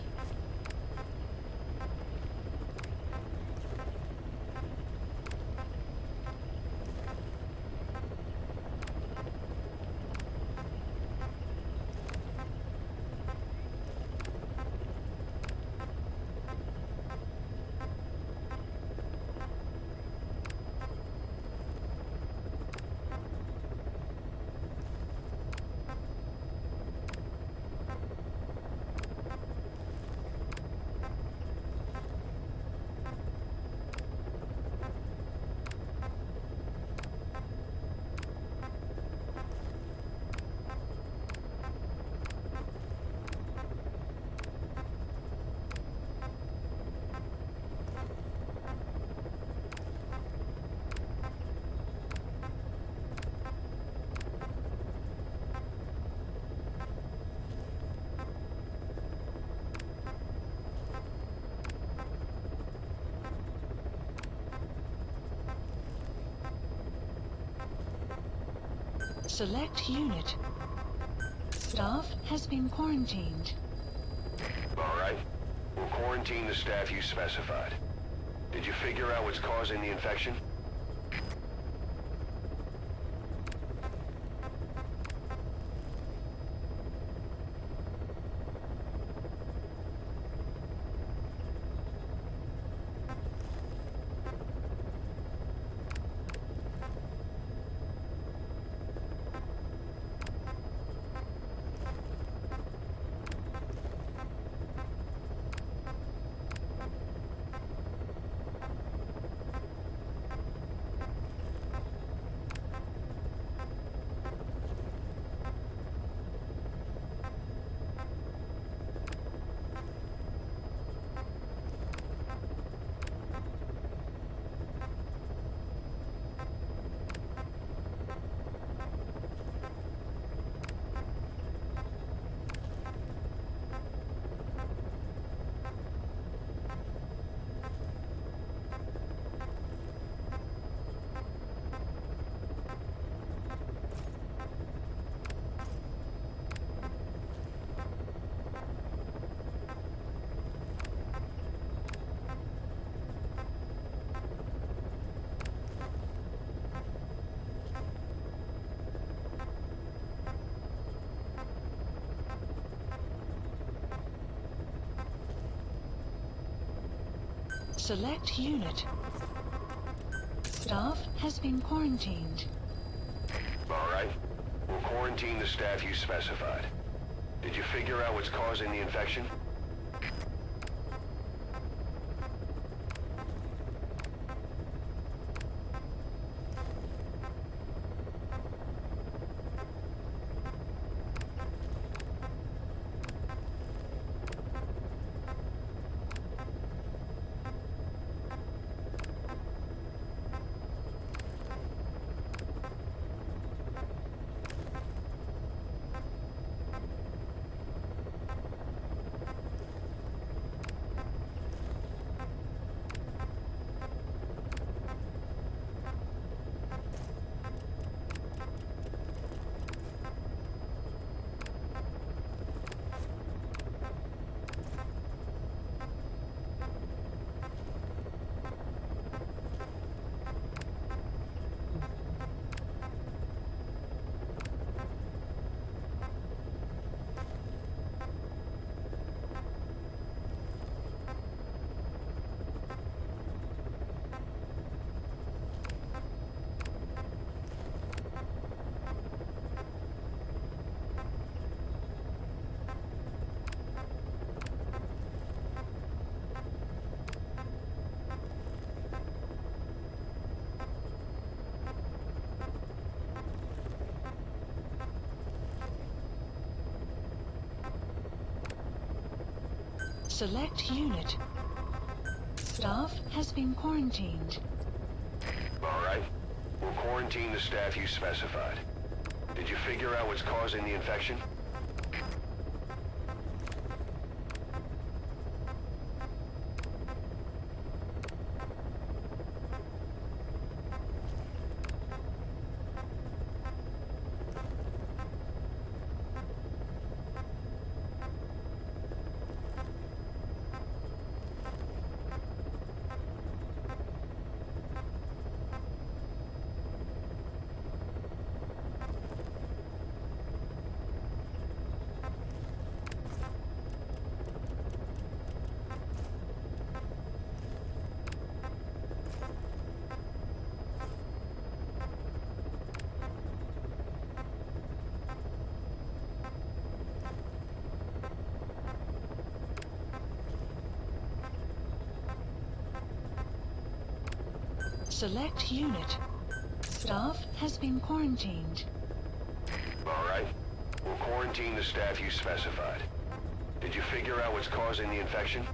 Select unit. Staff has been quarantined. Alright. We'll quarantine the staff you specified. Did you figure out what's causing the infection? Select unit. Staff has been quarantined. Alright. We'll quarantine the staff you specified. Did you figure out what's causing the infection? Select unit. Staff has been quarantined. All right. We'll quarantine the staff you specified. Did you figure out what's causing the infection? Select unit. Staff has been quarantined. All right. We'll quarantine the staff you specified. Did you figure out what's causing the infection?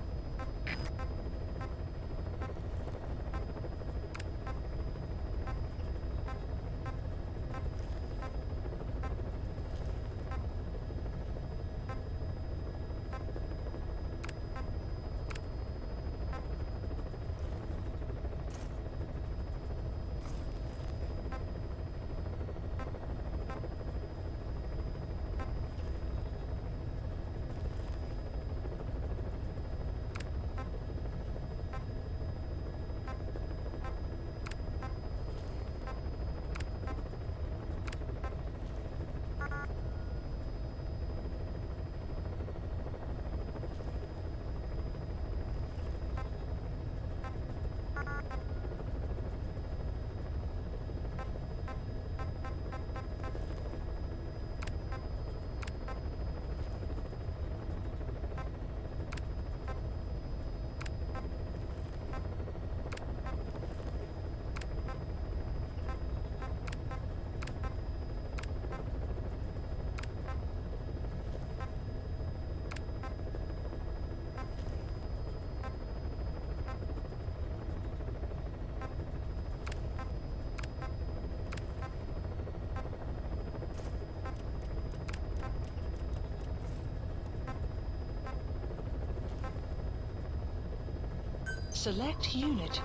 Select unit.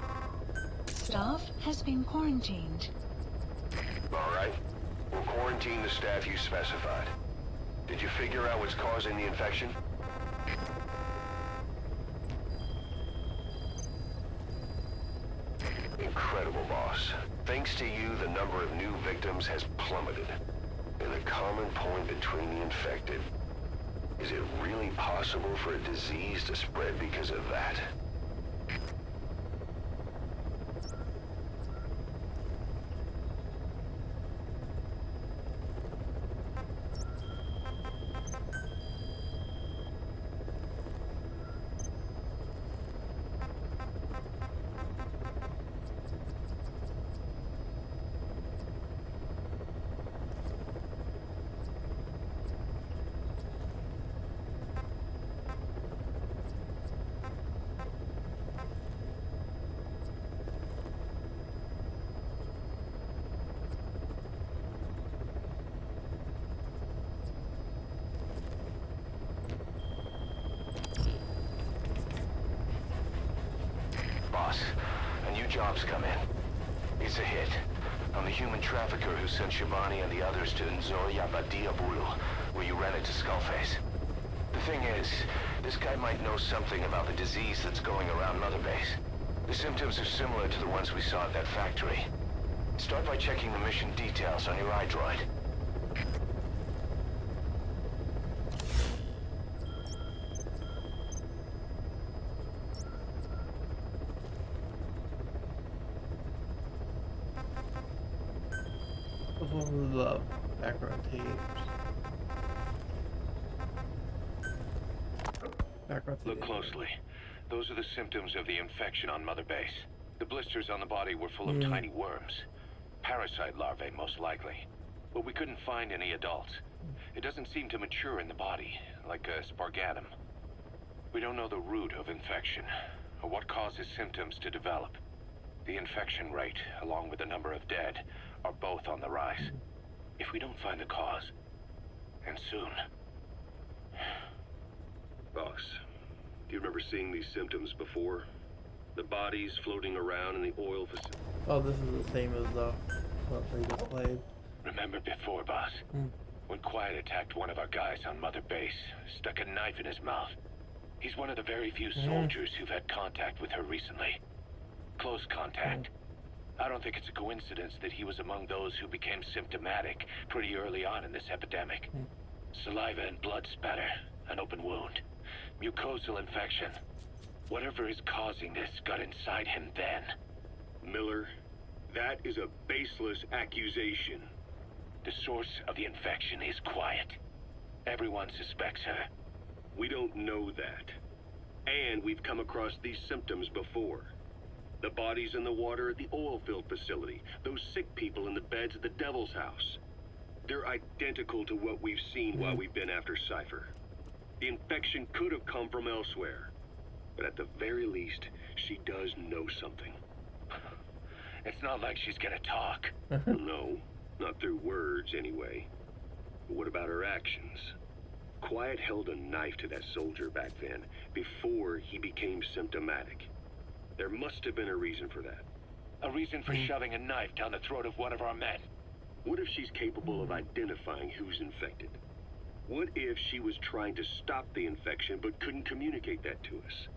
Staff has been quarantined. All right. We'll quarantine the staff you specified. Did you figure out what's causing the infection? Incredible, boss. Thanks to you, the number of new victims has plummeted. And the common point between the infected, is it really possible for a disease to spread because of that? A new job's come in. It's a hit. I'm the human trafficker who sent Shabani and the others to Nzoya Badia Bulu, where you ran into Skullface. The thing is, this guy might know something about the disease that's going around Mother Base. The symptoms are similar to the ones we saw at that factory. Start by checking the mission details on your iDroid. The background tapes. Look closely. Those are the symptoms of the infection on Mother Base. The blisters on the body were full of tiny worms. Parasite larvae, most likely. But we couldn't find any adults. It doesn't seem to mature in the body, like a spargatum. We don't know the root of infection. what causes symptoms to develop. The infection rate, along with the number of dead, are both on the rise. If we don't find the cause, and soon... Boss, do you remember seeing these symptoms before? The bodies floating around in the oil facility. Oh, this is the same as what they just played. Remember before, boss? When Quiet attacked one of our guys on Mother Base, stuck a knife in his mouth. He's one of the very few soldiers who've had contact with her recently. Close contact. I don't think it's a coincidence that he was among those who became symptomatic pretty early on in this epidemic. Saliva and blood spatter, an open wound, mucosal infection. Whatever is causing this got inside him then. Miller, that is a baseless accusation. The source of the infection is Quiet. Everyone suspects her. We don't know that. And we've come across these symptoms before. The bodies in the water at the oil-filled facility. Those sick people in the beds at the Devil's House. They're identical to what we've seen while we've been after Cipher. The infection could have come from elsewhere. But at the very least, she does know something. It's not like she's gonna talk. No, not through words anyway. But what about her actions? Quiet held a knife to that soldier back then, before he became symptomatic. There must have been a reason for that. A reason for shoving a knife down the throat of one of our men. What if she's capable of identifying who's infected? What if she was trying to stop the infection but couldn't communicate that to us?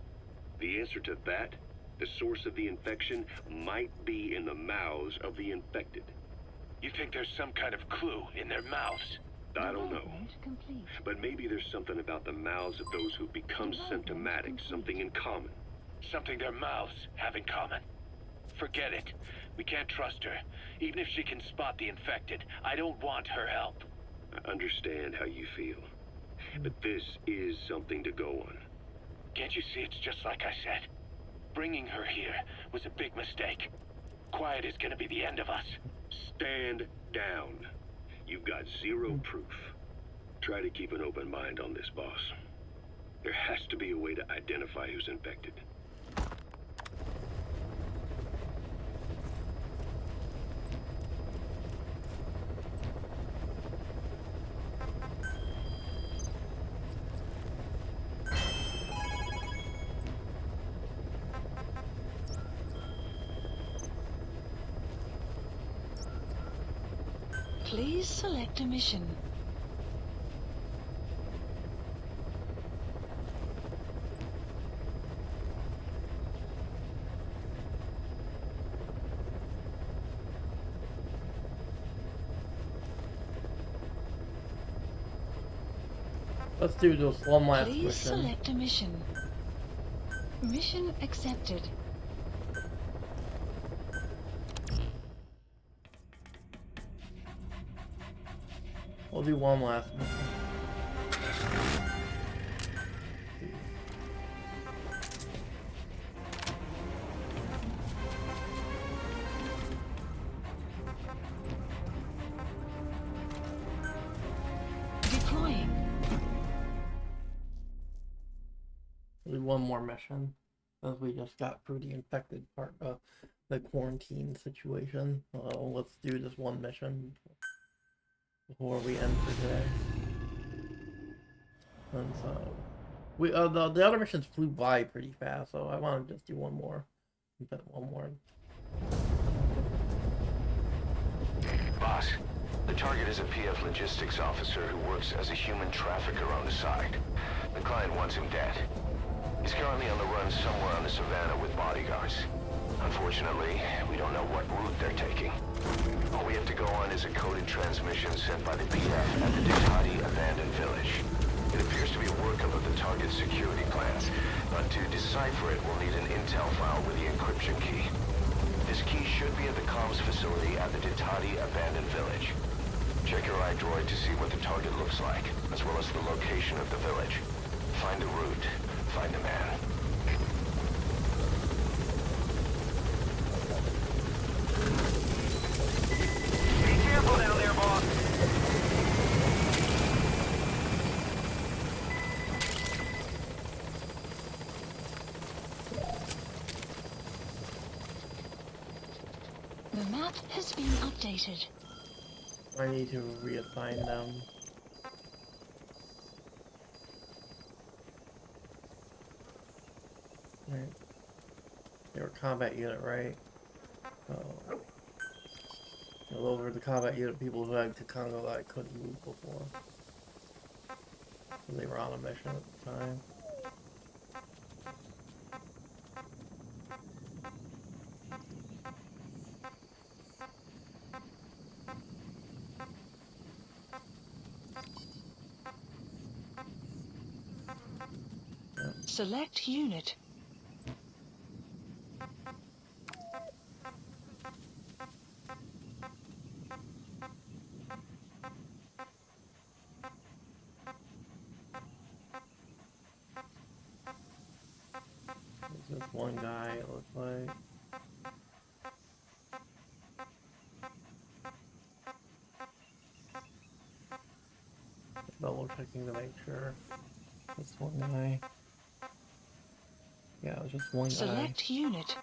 The answer to that, the source of the infection, might be in the mouths of the infected. You think there's some kind of clue in their mouths? I don't know. But maybe there's something about the mouths of those who've become symptomatic, something in common. Something their mouths have in common. Forget it. We can't trust her. Even if she can spot the infected, I don't want her help. I understand how you feel. But this is something to go on. Can't you see it's just like I said? Bringing her here was a big mistake. Quiet is gonna be the end of us. Stand down. You've got zero proof. Try to keep an open mind on this, boss. There has to be a way to identify who's infected. Please select a mission. Let's do this one last Please mission. select a mission. Mission accepted. We'll do one last mission. Deploying. We'll do one more mission, as we just got through the infected part of the quarantine situation. Let's do this one mission before we end for today. And so we the other missions flew by pretty fast, so I want to just do one more. Boss, the target is a PF logistics officer who works as a human trafficker on the side. The client wants him dead. He's currently on the run somewhere on the savannah with bodyguards. Unfortunately, we don't know what route they're taking. All we have to go on is a coded transmission sent by the PF at the Ditati abandoned village. It appears to be a workup of the target's security plans, but to decipher it, we'll need an intel file with the encryption key. This key should be at the comms facility at the Ditati abandoned village. Check your iDroid to see what the target looks like, as well as the location of the village. Find the route, find the man. Careful down there, boss. has been updated. I need to reassign them. Right. They were combat unit, right? Oh. Those were the combat unit people who had to Congo that I couldn't move before. So they were on a mission at the time. Select unit. There's just one guy, it looks like. Double checking to make sure. Just one guy. Yeah, it was just one guy. Select unit.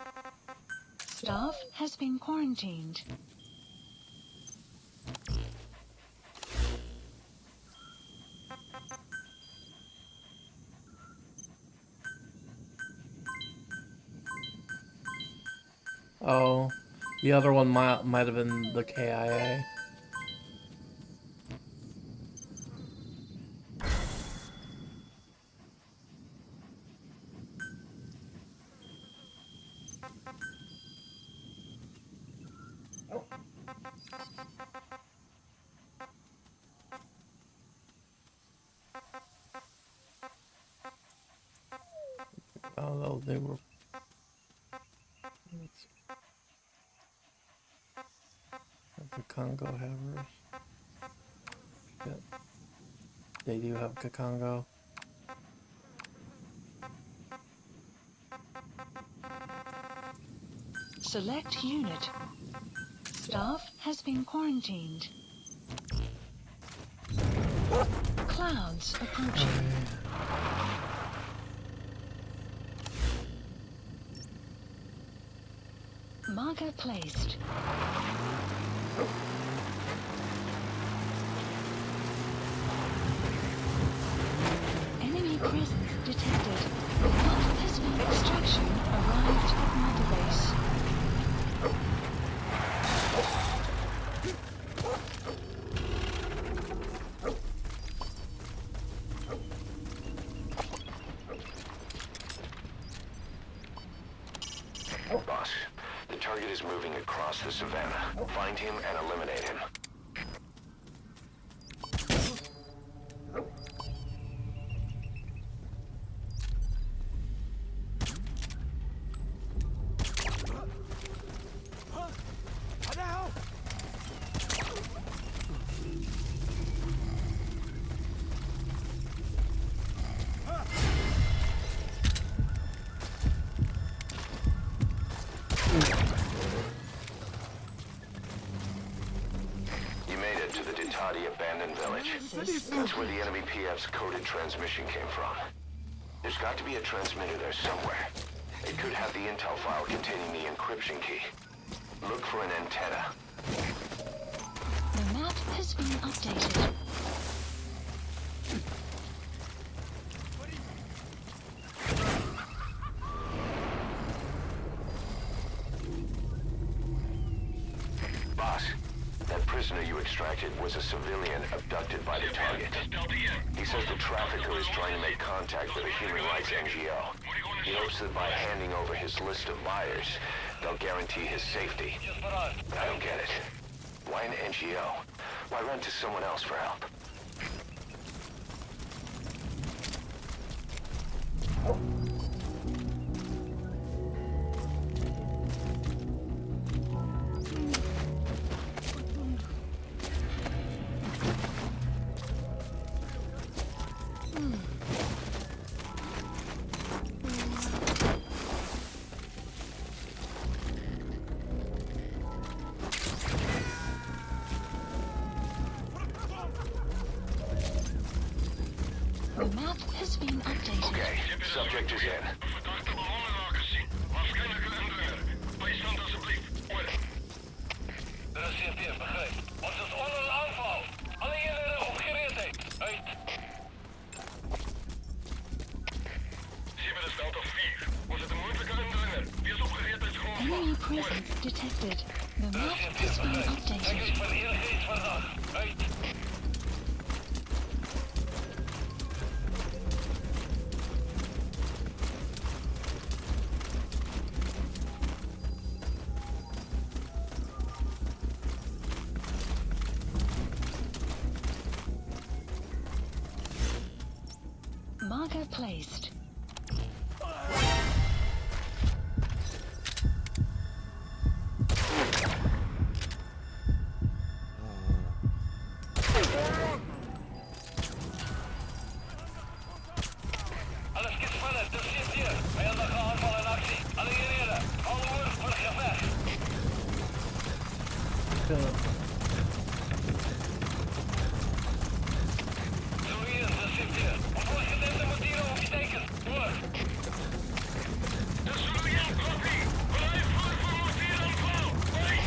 Staff has been quarantined. Oh, the other one might have been the KIA. Oh, no, they were. The Congo havers. Yeah. They do have Kakongo. Select unit. Staff has been quarantined. Clouds approaching. Marker placed. Enemy presence detected. Extraction arrived at Mother Base. Boss, the target is moving across the savannah. Find him and eliminate him. Abandoned village. That's where the enemy PF's coded transmission came from. There's got to be a transmitter there somewhere. It could have the intel file containing the encryption key. Look for an antenna. The map has been updated. Boss, that prisoner you extracted was a civilian abducted by the target. He says the trafficker is trying to make contact with a human rights NGO. He hopes that by handing over his list of buyers, they'll guarantee his safety. But I don't get it. Why an NGO? Why run to someone else for help? The map has been updated. Okay, subject is in. The presence detected. The map has been updated. Marker placed. Alles gespannen, dat zit hier. Vijandige aanval in actie. Alle eenheden, alle woorden voor gevecht. Zo hier, dat zit hier. Op voorgedemde moet hier oversteken. Door. De Zulujan kopie. Blijf voor mortieraanval. Hoi.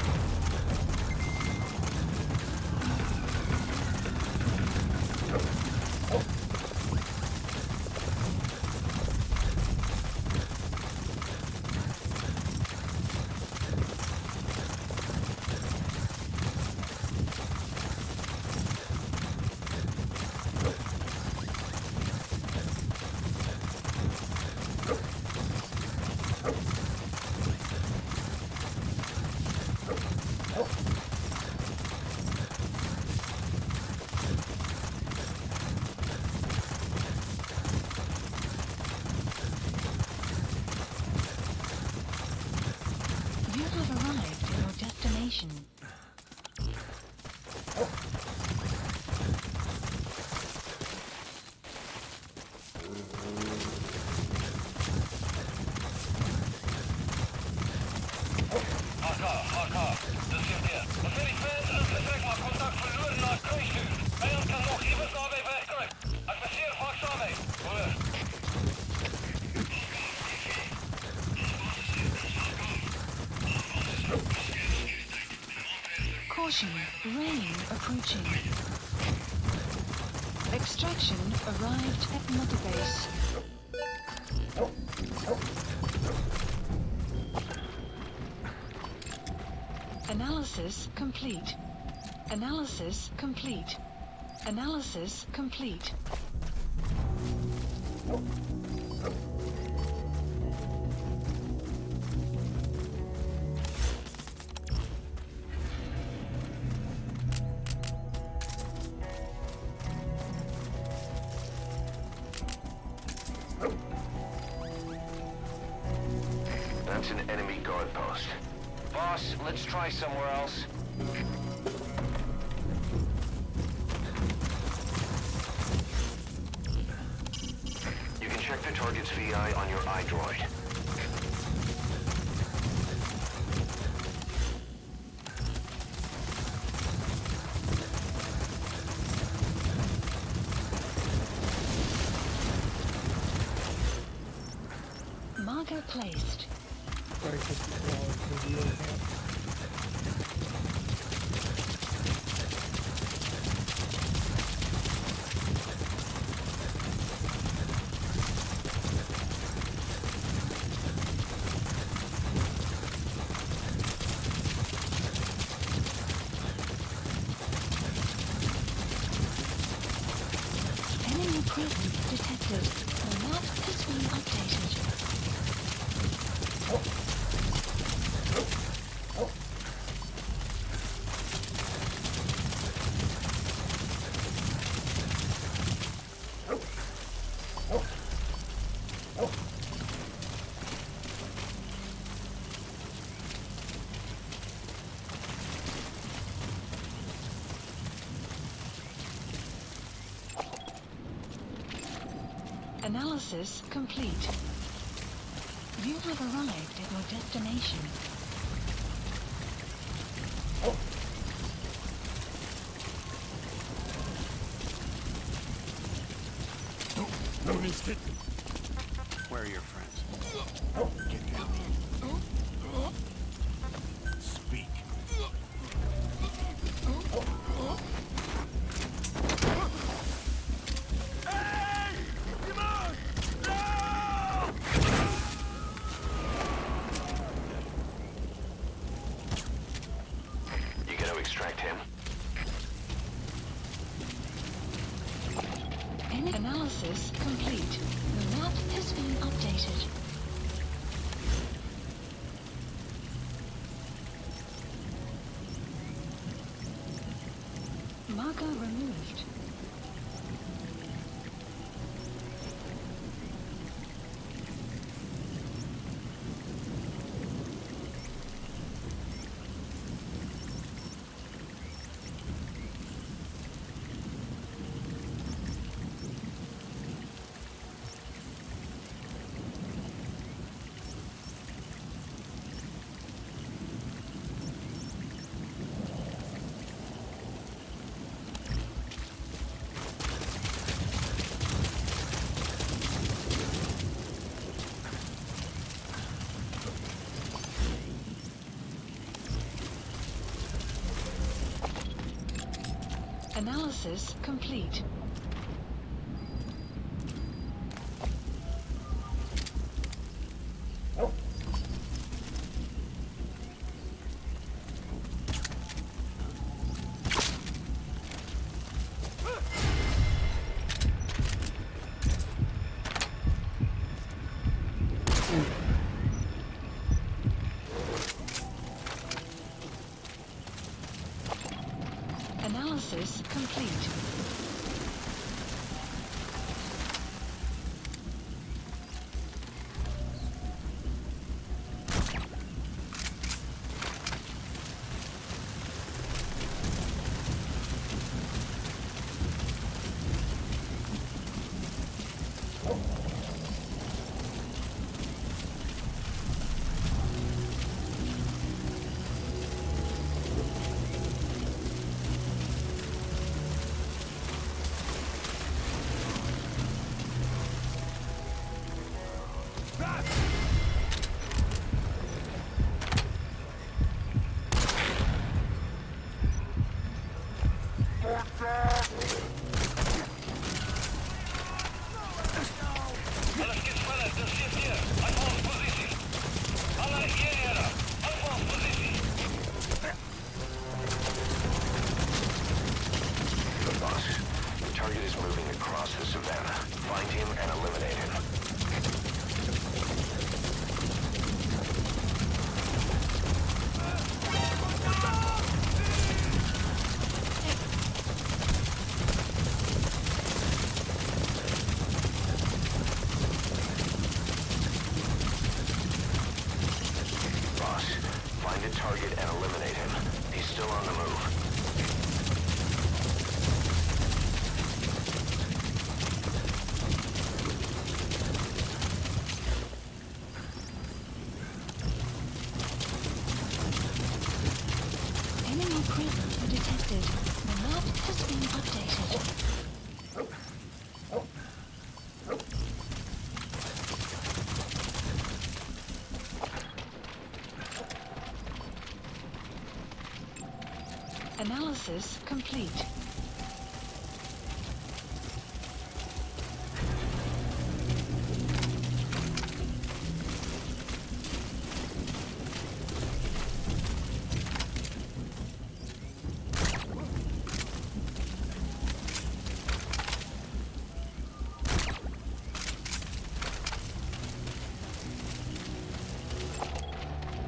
You have arrived at your destination. AK, dat zit hier. We zijn niet verder in vertrek, maar contact verloren naar kruisvuur. Vijand kan nog even daarbij wegkomen. Adviseer waakzaamheid. Hoor. Caution, rain approaching. Extraction arrived at Mother Base. Analysis complete. Analysis complete. Analysis complete. That's an enemy guard post. Boss, let's try somewhere else. You can check the target's VI on your iDroid. Marker placed. Enemy presence detected. The map has been updated. Analysis complete. You have arrived at your destination. Where are your friends? Get down. Speak. Analysis complete. The map has been updated. Marker removed. Analysis complete. Analysis complete. Analysis complete.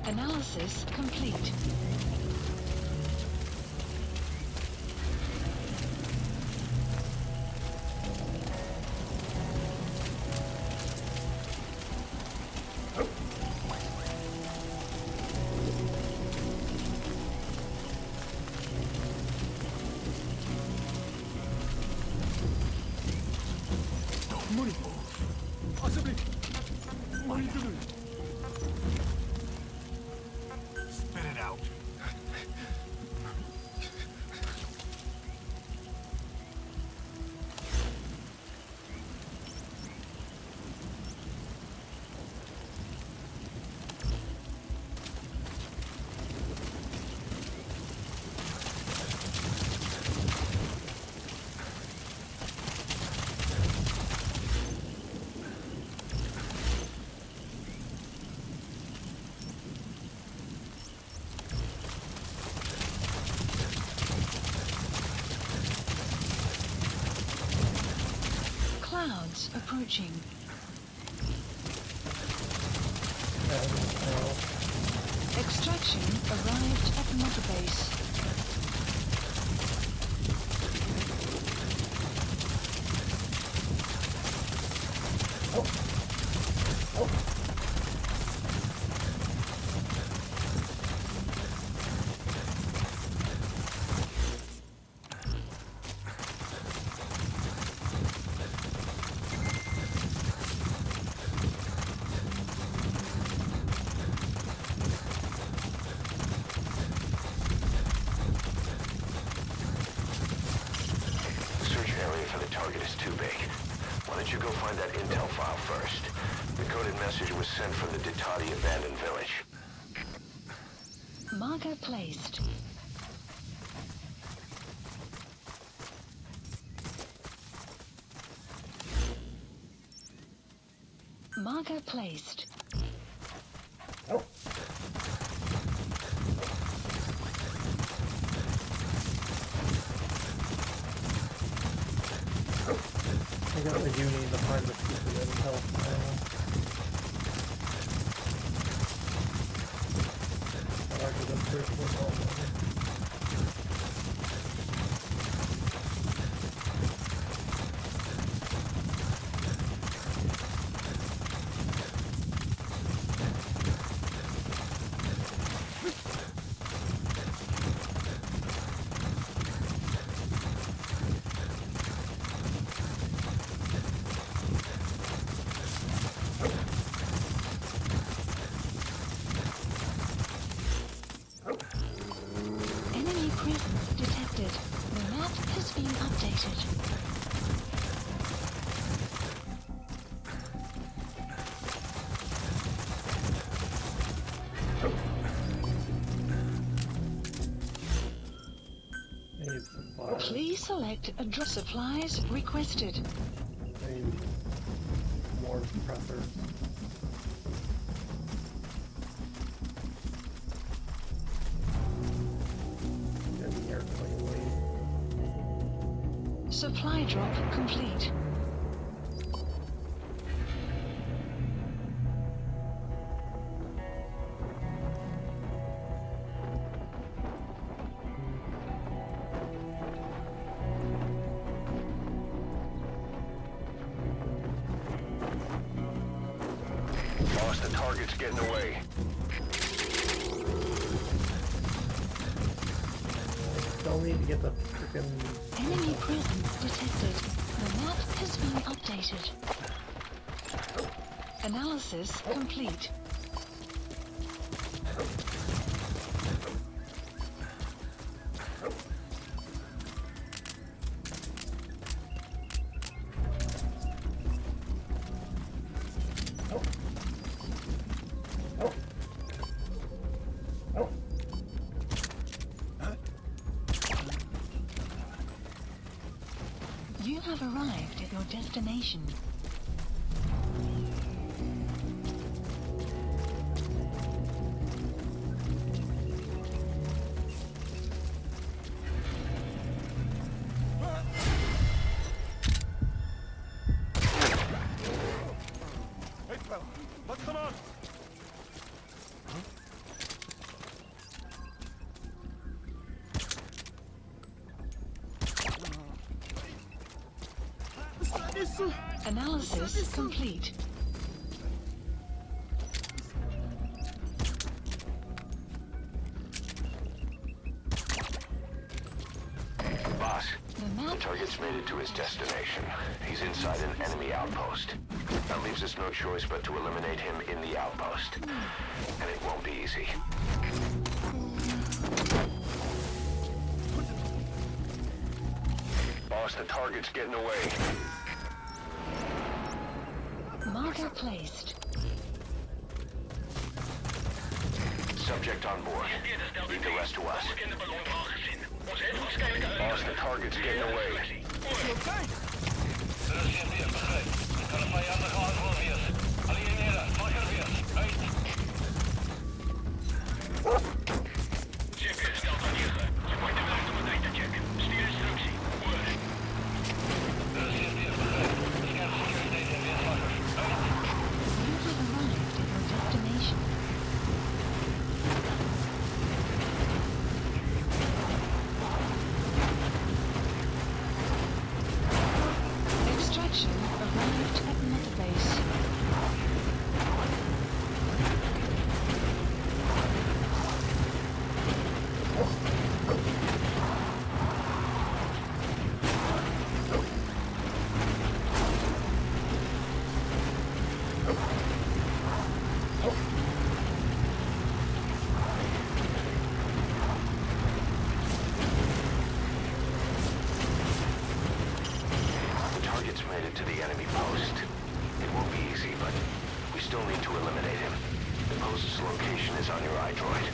Analysis complete. Spit it out. Clouds approaching. Extraction arrived at the motor base. Target is too big. Why don't you go find that intel file first? The coded message was sent from the Ditati abandoned village. Marker placed. Marker placed. Oh. I really do need to find the piece of intel file. I like the first one already. Enemy presence detected. The map has been updated. Need supplies. Please select a drop. Supplies requested. Need more compressors. Get the air cleanly. Supply drop complete. Boss, the target's getting away. Still need to get the freaking. Enemy presence detected. The map has been updated. Analysis complete. You have arrived at your destination. Hey, fella, what's going on? Analysis complete. Boss, The the map target's made it to his destination. He's inside an enemy outpost. That leaves us no choice but to eliminate him in the outpost. And it won't be easy. Boss, the target's getting away. marker placed. Subject on board. Leave the rest to us. Boss, the target's getting away. Kan een vijandige aanval wees. Alieneren, wakker wees. Uit. Check is Delta 9. Je wordt de lucht om een data check. Stuur instructie. Oor. CFD begrijp. Scherp made it to the enemy post. It won't be easy, but we still need to eliminate him. The post's location is on your iDroid.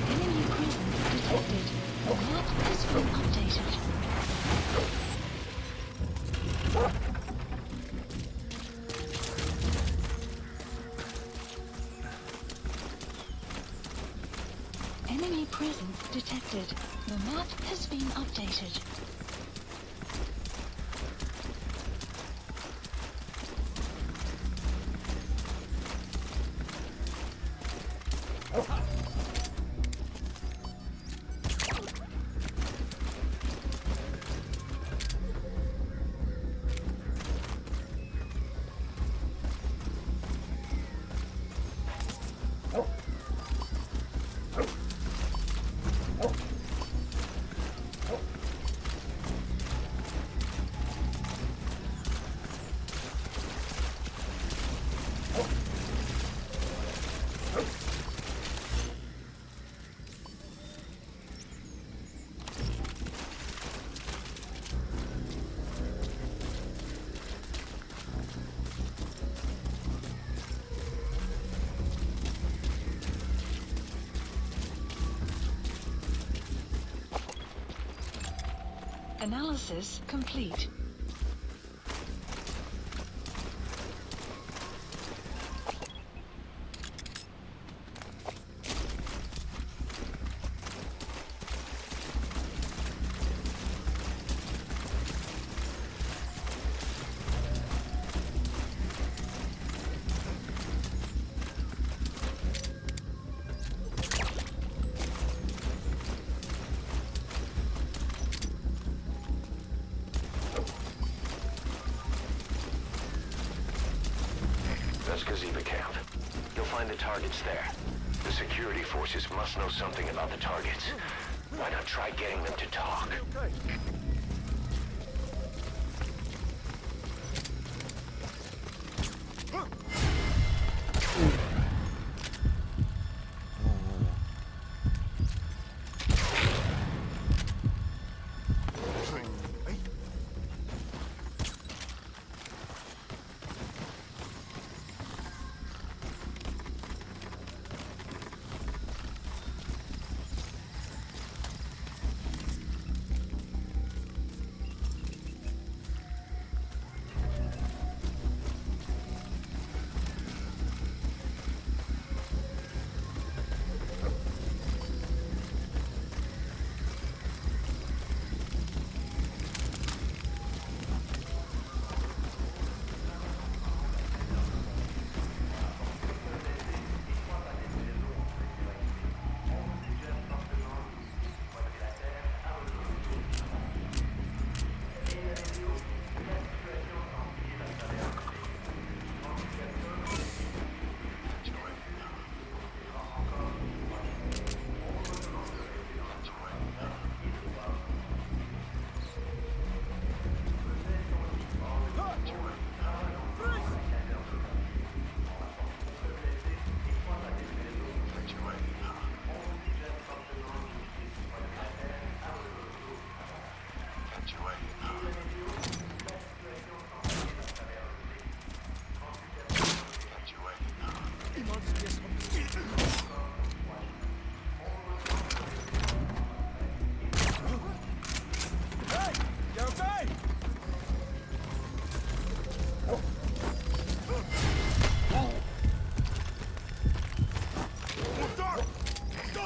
Enemy presence detected. The map has been updated. Enemy presence detected. The map has been updated. Analysis complete. Cipher camp. You'll find the targets there. The security forces must know something about the targets. Why not try getting them to talk? Okay.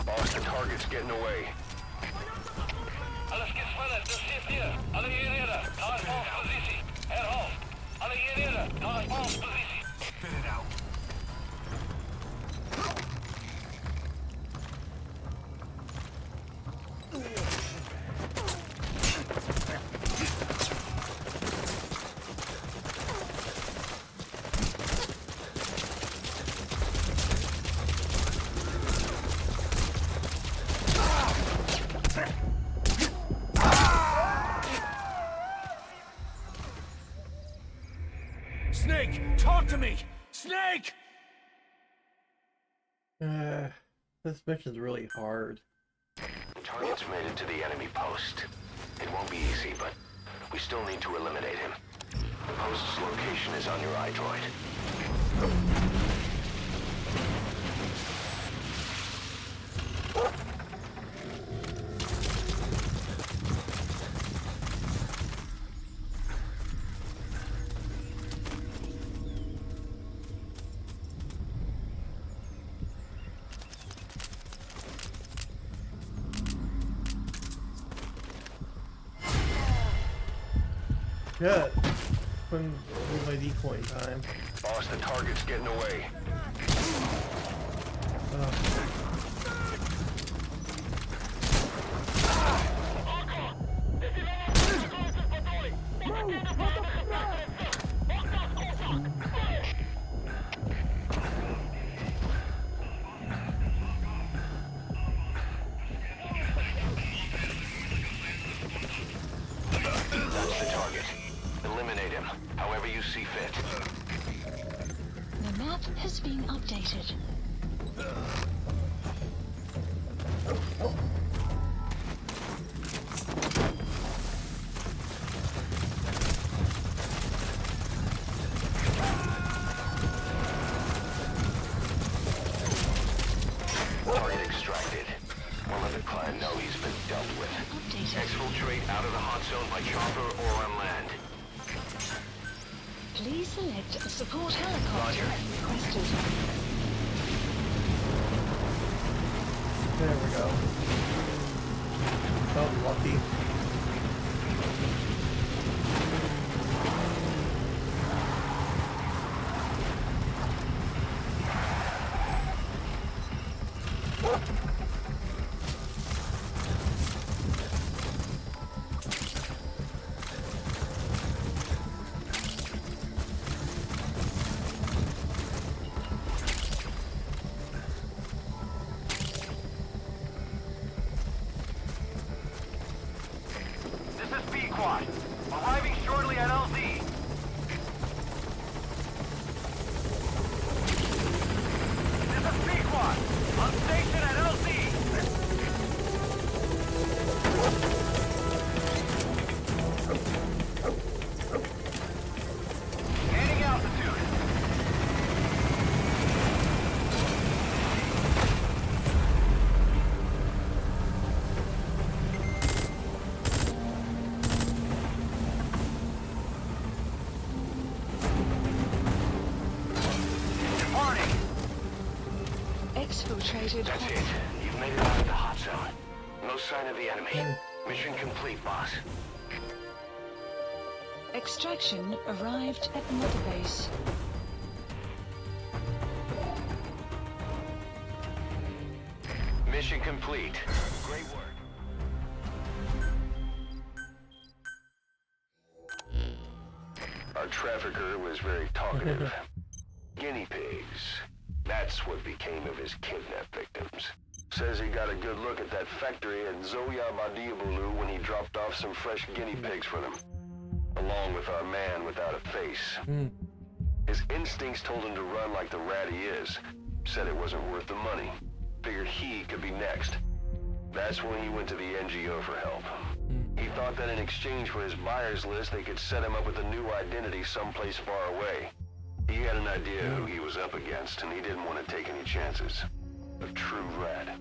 Boss, the target's getting away. Alles gespannen, das steht hier. Alle hierher. Transportpositie. Herr Hoff. Alle hierher. Transportpositie. Spit it out. Snake, talk to me! Snake! This mission's really hard. The target's made it to the enemy post. It won't be easy, but we still need to eliminate him. The post's location is on your iDroid. Good. Couldn't use my decoy in time. Boss, the target's getting away. That's the target. Eliminate him, however you see fit. The map has been updated. Target extracted. We'll let the client know he's been dealt with. Updated. Exfiltrate out of the hot zone by chopper or on land. Please select a support helicopter Roger. requested. There we go. So lucky. This is B-Quad. Arriving shortly at LZ. This is B-Quad. On station at LZ. Gaining altitude. Departing. Exfiltrated. That's it. You've made it out of the hot zone. No sign of the enemy. Mission complete, boss. Extraction arrived at Mother Base. Mission complete. Great work. Our trafficker was very talkative. Guinea pigs. That's what became of his kidnapped victims. Says he got a good look at that factory at Zoya Badiabulu when he dropped off some fresh guinea pigs for them. Along with our man without a face. His instincts told him to run like the rat he is. Said it wasn't worth the money. Figured he could be next. That's when he went to the NGO for help. He thought that in exchange for his buyer's list, they could set him up with a new identity someplace far away. He had an idea who he was up against, and he didn't want to take any chances. A true rat.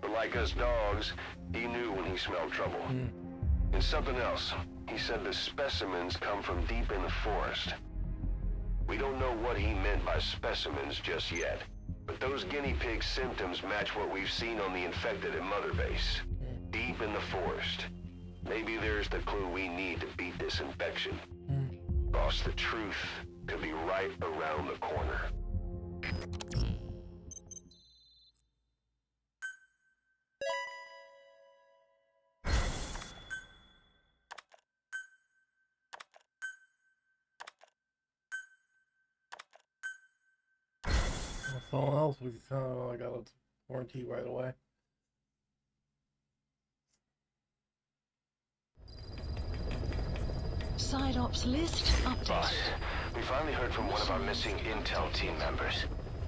But like us dogs, he knew when he smelled trouble. And something else. He said the specimens come from deep in the forest. We don't know what he meant by specimens just yet. But those guinea pig symptoms match what we've seen on the infected at Mother Base. Deep in the forest. Maybe there's the clue we need to beat this infection. Boss, the truth could be right around the corner. Someone else we kind of got a warranty right away. Side ops list updated. Boss, we finally heard from one of our missing intel team members.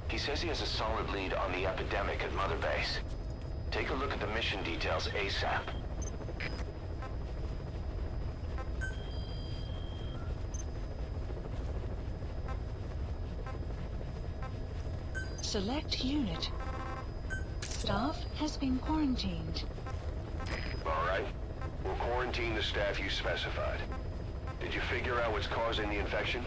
He says he has a solid lead on the epidemic at Mother Base. Take a look at the mission details ASAP. Select unit. Staff has been quarantined. Alright. We'll quarantine the staff you specified. Did you figure out what's causing the infection?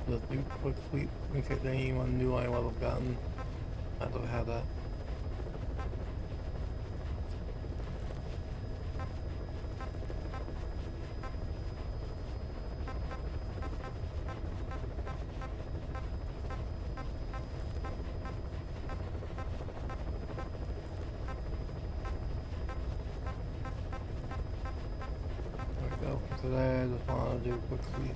Just do quick sweep in case anyone knew I would have gotten. I'd have had that. There we go. For today, I just want to do a quick sweep.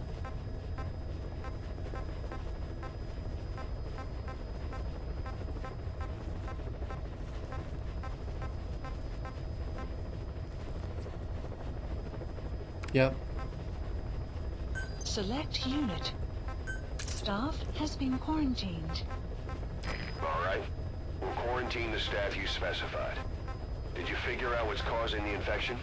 Yep. Select unit. Staff has been quarantined. Alright. We'll quarantine the staff you specified. Did you figure out what's causing the infection?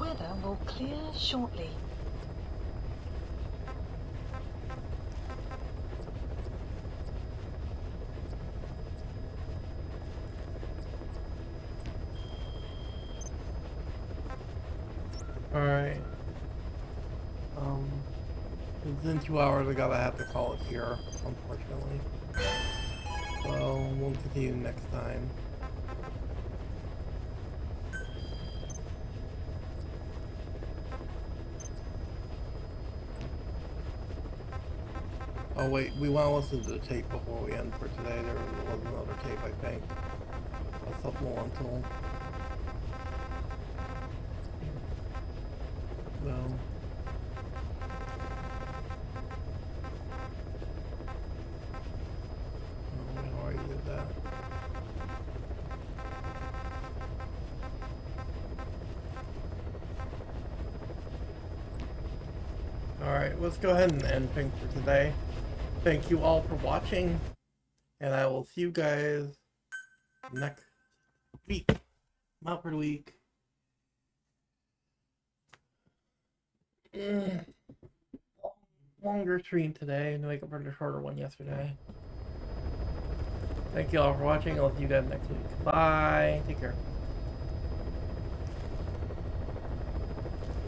Weather will clear shortly. Alright. Within 2 hours I gotta have to call it here, unfortunately. So we'll continue next time. Oh wait, we want to listen to the tape before we end for today. There was another tape, I think. A supplemental. No. Oh, we already did that. Alright, let's go ahead and end things for today. Thank you all for watching, and I will see you guys next week. I'm out for the week. Longer stream today to make up for the shorter one yesterday. Thank you all for watching. I'll see you guys next week. Bye. Take care.